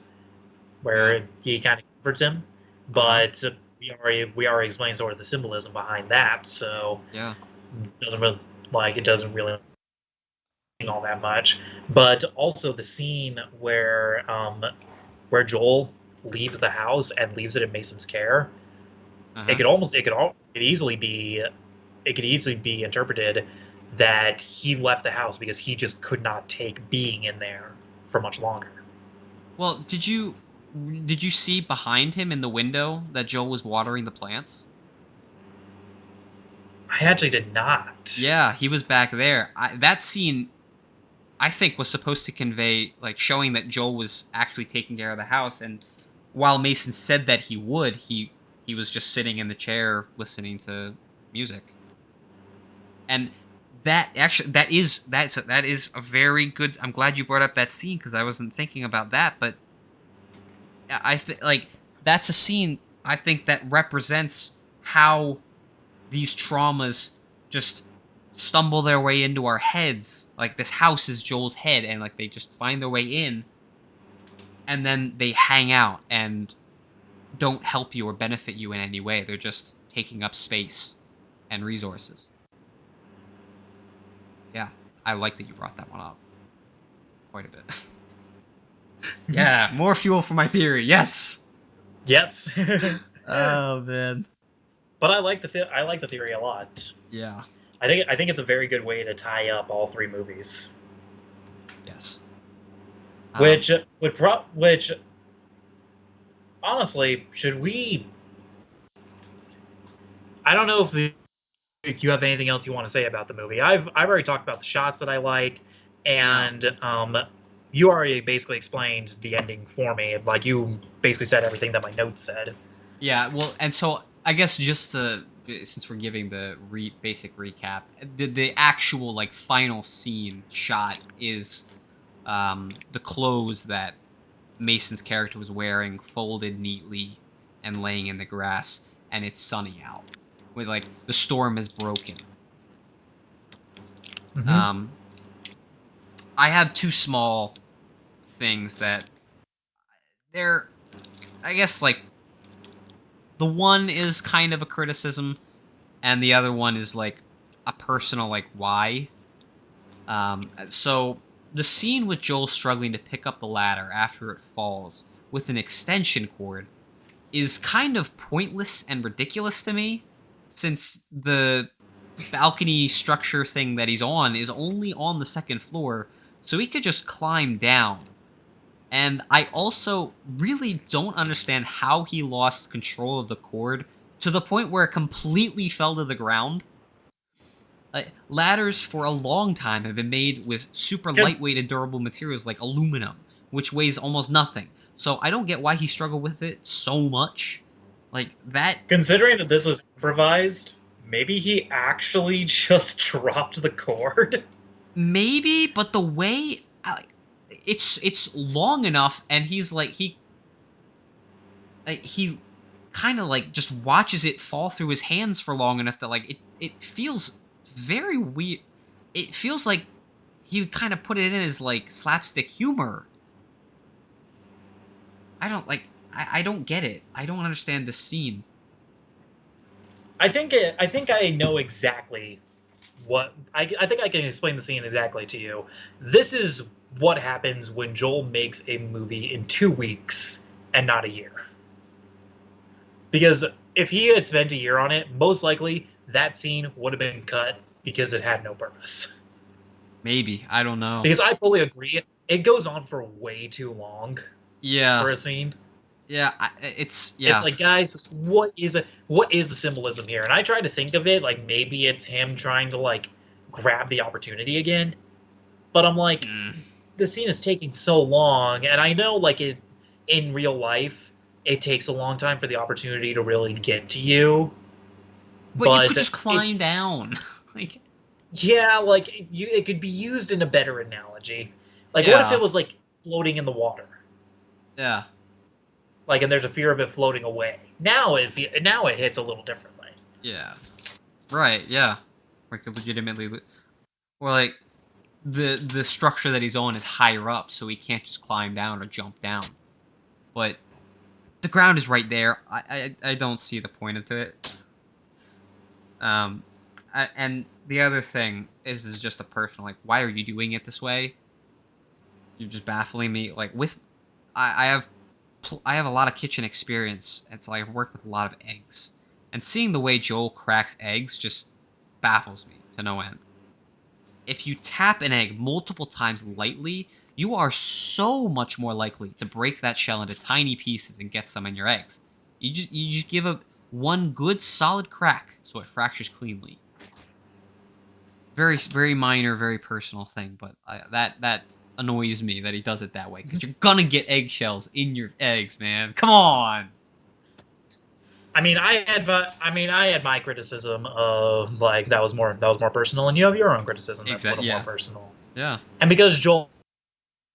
Yeah. where he kind of comforts him. Uh-huh. But we already explained sort of the symbolism behind that, so Yeah. it doesn't really all that much. But also the scene where Joel leaves the house and leaves it in Mason's care. Uh-huh. It could easily be it could easily be interpreted that he left the house because he just could not take being in there for much longer. Well, did you see behind him in the window that Joel was watering the plants? I actually did not. Yeah, he was back there. That scene, I think, was supposed to convey, like, showing that Joel was actually taking care of the house. And while Mason said that he would, he was just sitting in the chair listening to music. And that actually that is a very good. I'm glad you brought up that scene because I wasn't thinking about that, but I think like that's a scene I think that represents how these traumas just stumble their way into our heads. Like this house is Joel's head, and like they just find their way in, and then they hang out and don't help you or benefit you in any way. They're just taking up space and resources. Yeah, I like that you brought that one up quite a bit. Yeah, more fuel for my theory. Yes. Yes. Oh man. But I like the theory a lot. Yeah. I think it's a very good way to tie up all three movies. Yes. Which which honestly, should we I don't know if you have anything else you want to say about the movie. I've already talked about the shots that I like, Yeah. and you already basically explained the ending for me. Like you basically said everything that my notes said. Yeah. Well, and so I guess just to since we're giving the basic recap, the actual like final scene shot is the clothes that Mason's character was wearing folded neatly and laying in the grass, and it's sunny out. With like the storm is broken. Mm-hmm. Um, I have two small things that they're, I guess, like the one is kind of a criticism, and the other one is like a personal like why. So the scene with Joel struggling to pick up the ladder after it falls with an extension cord is kind of pointless and ridiculous to me, since the balcony structure thing that he's on is only on the second floor, so he could just climb down. And I also really don't understand how he lost control of the cord to the point where it completely fell to the ground. Ladders for a long time have been made with super Con- lightweight and durable materials like aluminum, which weighs almost nothing. So I don't get why he struggled with it so much. Like that, Considering that this was improvised, maybe he actually just dropped the cord. maybe, but the way it's long enough, and he's like he kind of like just watches it fall through his hands for long enough that like it feels very weird. It feels like he kind of put it in as like slapstick humor. I don't like I don't get it. I don't understand this scene. I think I know exactly I think I can explain the scene exactly to you. This is what happens when Joel makes a movie in 2 weeks and not a year. Because if he had spent a year on it, most likely that scene would have been cut because it had no purpose. Maybe, I don't know. Because I fully agree, it goes on for way too long Yeah. for a scene. Yeah, it's It's yeah. like, guys, what is the symbolism here? And I try to think of it like maybe it's him trying to like grab the opportunity again. But I'm like, Mm. the scene is taking so long, and I know like it in real life, it takes a long time for the opportunity to really get to you. But you could But just it, climb down. Like yeah, like it could be used in a better analogy. Like, what if it yeah. was like floating in the water? Yeah. Like, and there's a fear of it floating away. Now it hits a little differently. Yeah. Right, yeah. Like could legitimately or like the structure that he's on is higher up, so he can't just climb down or jump down. But the ground is right there. I don't see the point of it. Um, and the other thing is just a personal like, why are you doing it this way? You're just baffling me. Like with, I have, I have a lot of kitchen experience, and so I've worked with a lot of eggs. And seeing the way Joel cracks eggs just baffles me to no end. If you tap an egg multiple times lightly, you are so much more likely to break that shell into tiny pieces and get some in your eggs. You just give a one good solid crack so it fractures cleanly. Very minor, very personal thing, but that annoys me that he does it that way because you're gonna get eggshells in your eggs, man. Come on. I had my criticism of like that was more personal, and you have your own criticism that's a Exactly. little more Yeah. personal. Yeah. And because Joel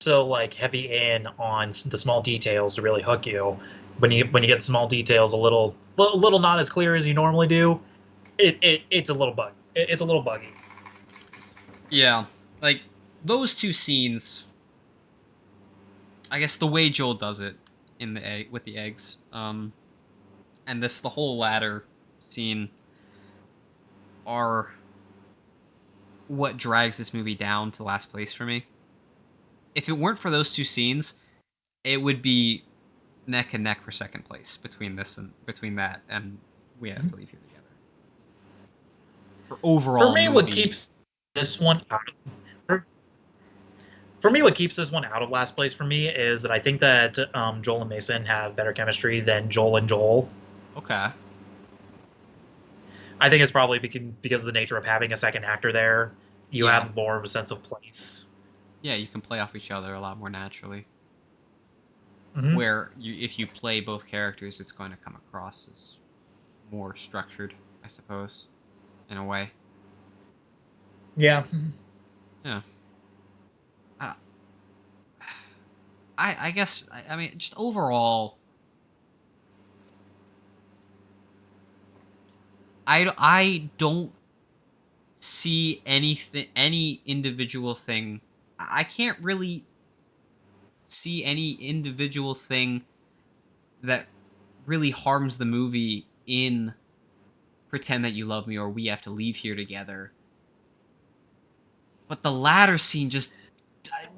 so like heavy in on the small details to really hook you, when you get small details a little not as clear as you normally do, it's a little it's a little buggy. Yeah. Like those two scenes. I guess the way Joel does it in the egg with the eggs, and the whole ladder scene are what drags this movie down to last place for me. If it weren't for those two scenes, it would be neck and neck for second place between that and We Have to Leave Here Together for For overall me, what movie. keeps this one out for, for me, what keeps this one out of last place for me is that I think that Joel and Mason have better chemistry than Joel and Joel. Okay, I think it's probably because of the nature of having a second actor there. You yeah, have more of a sense of place. yeah, you can play off each other a lot more naturally. Mm-hmm. Where if you play both characters, it's going to come across as more structured, I suppose, in a way. Yeah. Yeah. I I guess I mean just overall, I don't see any individual thing. I can't really see any individual thing that really harms the movie in Pretend That You Love Me or We Have to Leave Here Together. But the latter scene just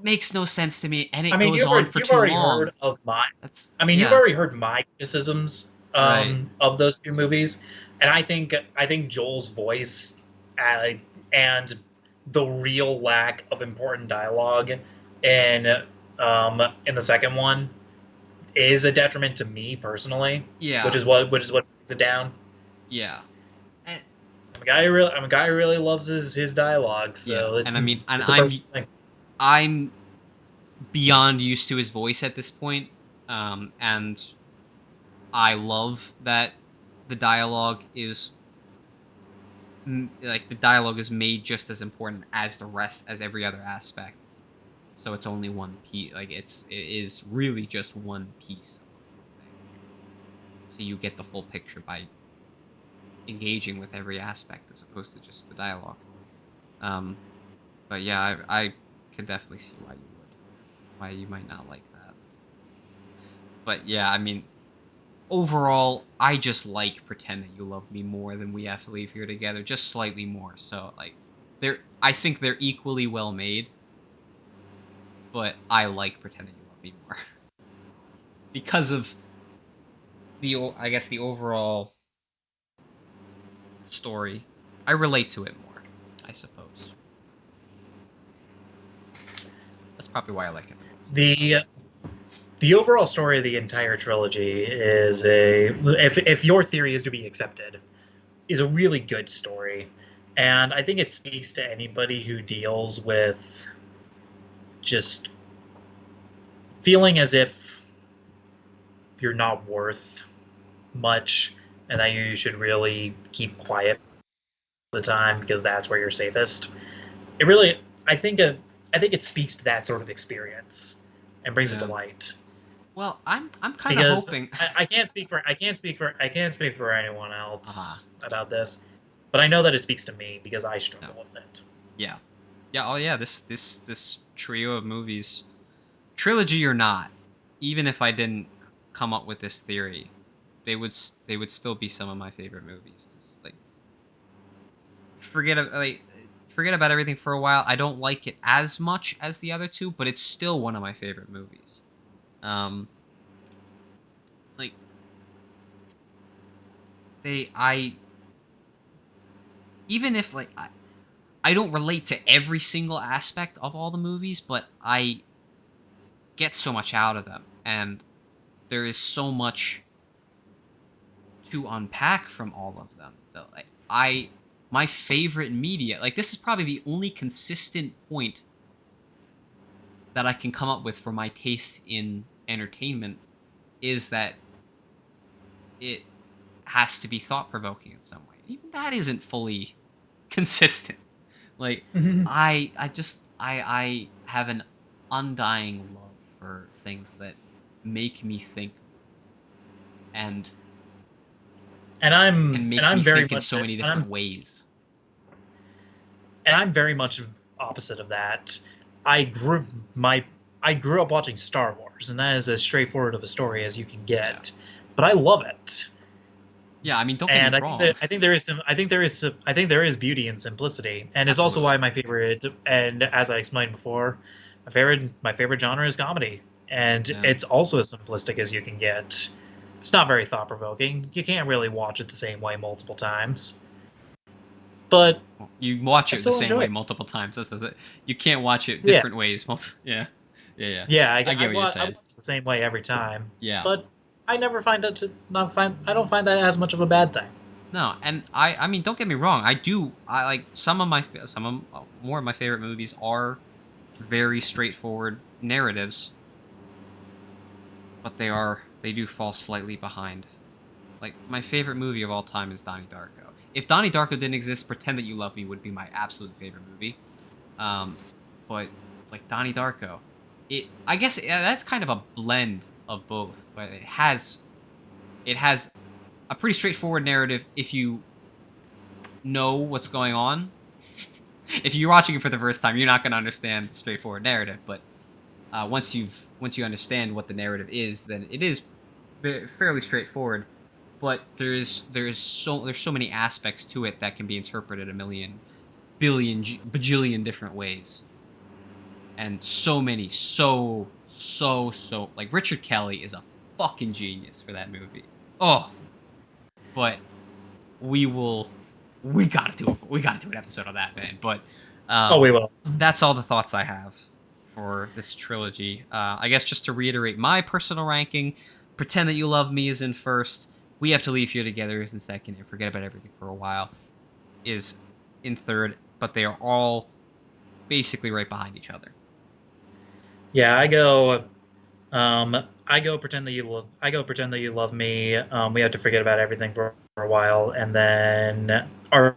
makes no sense to me, and I it mean, goes on for you've too already long. heard of my That's you've yeah, already heard my criticisms right. of those two movies, and I think Joel's voice uh, and the real lack of important dialogue in in the second one is a detriment to me personally, Yeah, which is what brings it down. yeah. And I'm a guy who really loves his dialogue, yeah, so and I mean, and it's a personal thing. I'm beyond used to his voice at this point, and I love that the dialogue is like the dialogue is made just as important as the rest as every other aspect. So it's only one piece. Like it is really just one piece of the whole thing. So you get the full picture by engaging with every aspect as opposed to just the dialogue. Um, but yeah, I could definitely see why you might not like that. But yeah, I mean, overall, I just like Pretend That You Love Me more than We Have to Leave Here Together, just slightly more. So like, I think they're equally well made, but I like Pretend That You Love Me more because of I guess the overall story. I relate to it more, I suppose. That's probably why I like it the most. The the overall story of the entire trilogy is a if your theory is to be accepted, is a really good story, and I think it speaks to anybody who deals with just feeling as if you're not worth much and that you should really keep quiet all the time because that's where you're safest. It really, I think, I think it speaks to that sort of experience and brings it to Yeah. light. Well, I'm kind of Because hoping. I can't speak for anyone else Ah, about this, but I know that it speaks to me because I no. struggle with it. Yeah. Yeah. Oh yeah. This trio of movies, trilogy or not, even if I didn't come up with this theory, they would still be some of my favorite movies. 'Cause, like like forget about everything for a while. I don't like it as much as the other two, but it's still one of my favorite movies. Um, like they I even if like I don't relate to every single aspect of all the movies, but I get so much out of them, and there is so much to unpack from all of them. Though, like, my favorite media, like this is probably the only consistent point that I can come up with for my taste in entertainment is that it has to be thought provoking in some way. Even that isn't fully consistent. Like Mhm. I have an undying love for things that make me think and can and make me I'm very think in much so many different ways. and I'm very much opposite of that. I grew my I grew up watching Star Wars, and that is as straightforward of a story as you can Yeah. get. But I love it, Yeah, I mean, don't get me and wrong. I think there is some I think there is beauty in simplicity, and it's also Absolutely. why my favorite. And as I explained before, my favorite genre is comedy, and Yeah. it's also as simplistic as you can get. It's not very thought provoking. You can't really watch it the same way multiple times, but Well, you watch I it the still same enjoy way it. multiple times. That's the thing. You can't watch it Yeah. different ways. Yeah. Yeah, yeah. Yeah, I get what you're I saying. watch it the same way every time, Yeah. but I never find it to not find I don't find that as much of a bad thing. No, and I mean, don't get me wrong. I like some of some of more of my favorite movies are very straightforward narratives, but they do fall slightly behind. Like my favorite movie of all time is Donnie Darko. If Donnie Darko didn't exist, Pretend That You Love Me would be my absolute favorite movie. Um, but like Donnie Darko, I guess that's kind of a blend of both. But it has a pretty straightforward narrative if you know what's going on. If you're watching it for the first time, you're not going to understand the straightforward narrative. But once you understand what the narrative is, then it is fairly straightforward. But there's so many aspects to it that can be interpreted a million billion bajillion different ways, and so many like Richard Kelly is a fucking genius for that movie. Oh, but we will we gotta do an episode on that, man. But Oh, we um will. that's all the thoughts I have for this trilogy. I guess just to reiterate my personal ranking, Pretend That You Love Me is in first, We Have to Leave Here Together is in second, and Forget About Everything for a While is in third, but they are all basically right behind each other. Yeah, I go pretend that you love me. We have to forget about everything for a while, and then or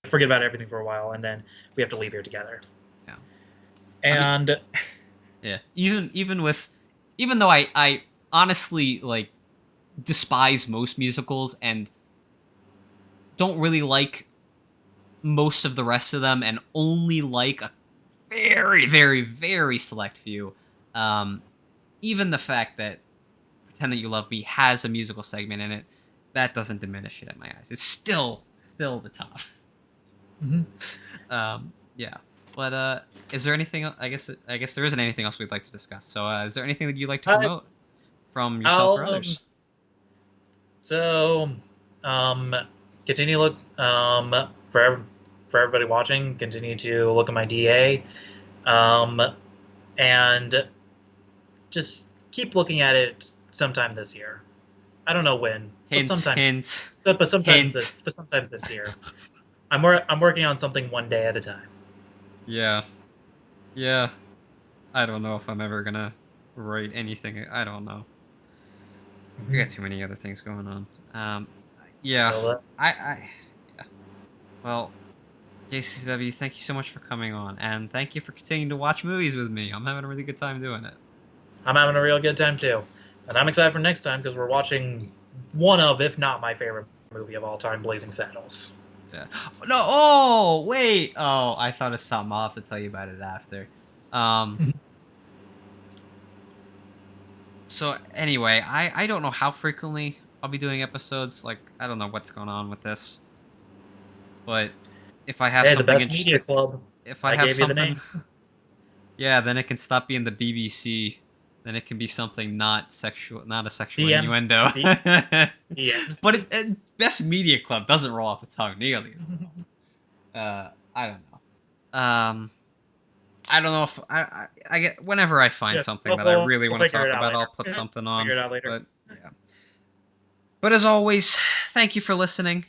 forget about everything for a while, and then we have to leave here together. Yeah. I mean, And yeah. Even though I honestly like despise most musicals and don't really like most of the rest of them and only like a very select few. Um, even the fact that Pretend That You Love Me has a musical segment in it, that doesn't diminish it in my eyes. It's still the top. mhm. Yeah. But is there anything? I guess there isn't anything else we'd like to discuss. So, is there anything that you'd like to I, promote from yourself or I'll others? so um continue look for everybody watching. Continue to look at my DA. Um, and just keep looking at it sometime this year. I don't know when, but Hint, hint, hint. sometimes this year. I'm working on something one day at a time. Yeah, yeah. I don't know if I'm ever gonna write anything. I don't know. I got Mhm. too many other things going on. Yeah. So Yeah. Well, JCCW, thank you so much for coming on, and thank you for continuing to watch movies with me. I'm having a really good time doing it. I'm having a real good time too, and I'm excited for next time because we're watching one of, if not my favorite movie of all time, Blazing Saddles. Yeah. No. Oh, wait. Oh, I thought of something. I'll have to tell you about it after. Um. So anyway, I don't know how frequently I'll be doing episodes. Like I don't know what's going on with this, but if I have Hey, the something best media interesting, club. if I I have gave you the something, name. yeah, then it can stop being the BBC. Then it can be something not sexual, not a sexual BM, innuendo. B, But BMC. Best Media Club doesn't roll off the tongue nearly as well. I don't know. I don't know if I get whenever I find Yeah, something we'll that I we'll, really we'll want to figure talk it out about, later. I'll put Mhm. something We'll figure on. it out later. But yeah. But as always, thank you for listening.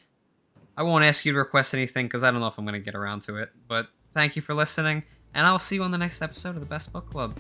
I won't ask you to request anything because I don't know if I'm going to get around to it. But thank you for listening, and I'll see you on the next episode of the Best Book Club.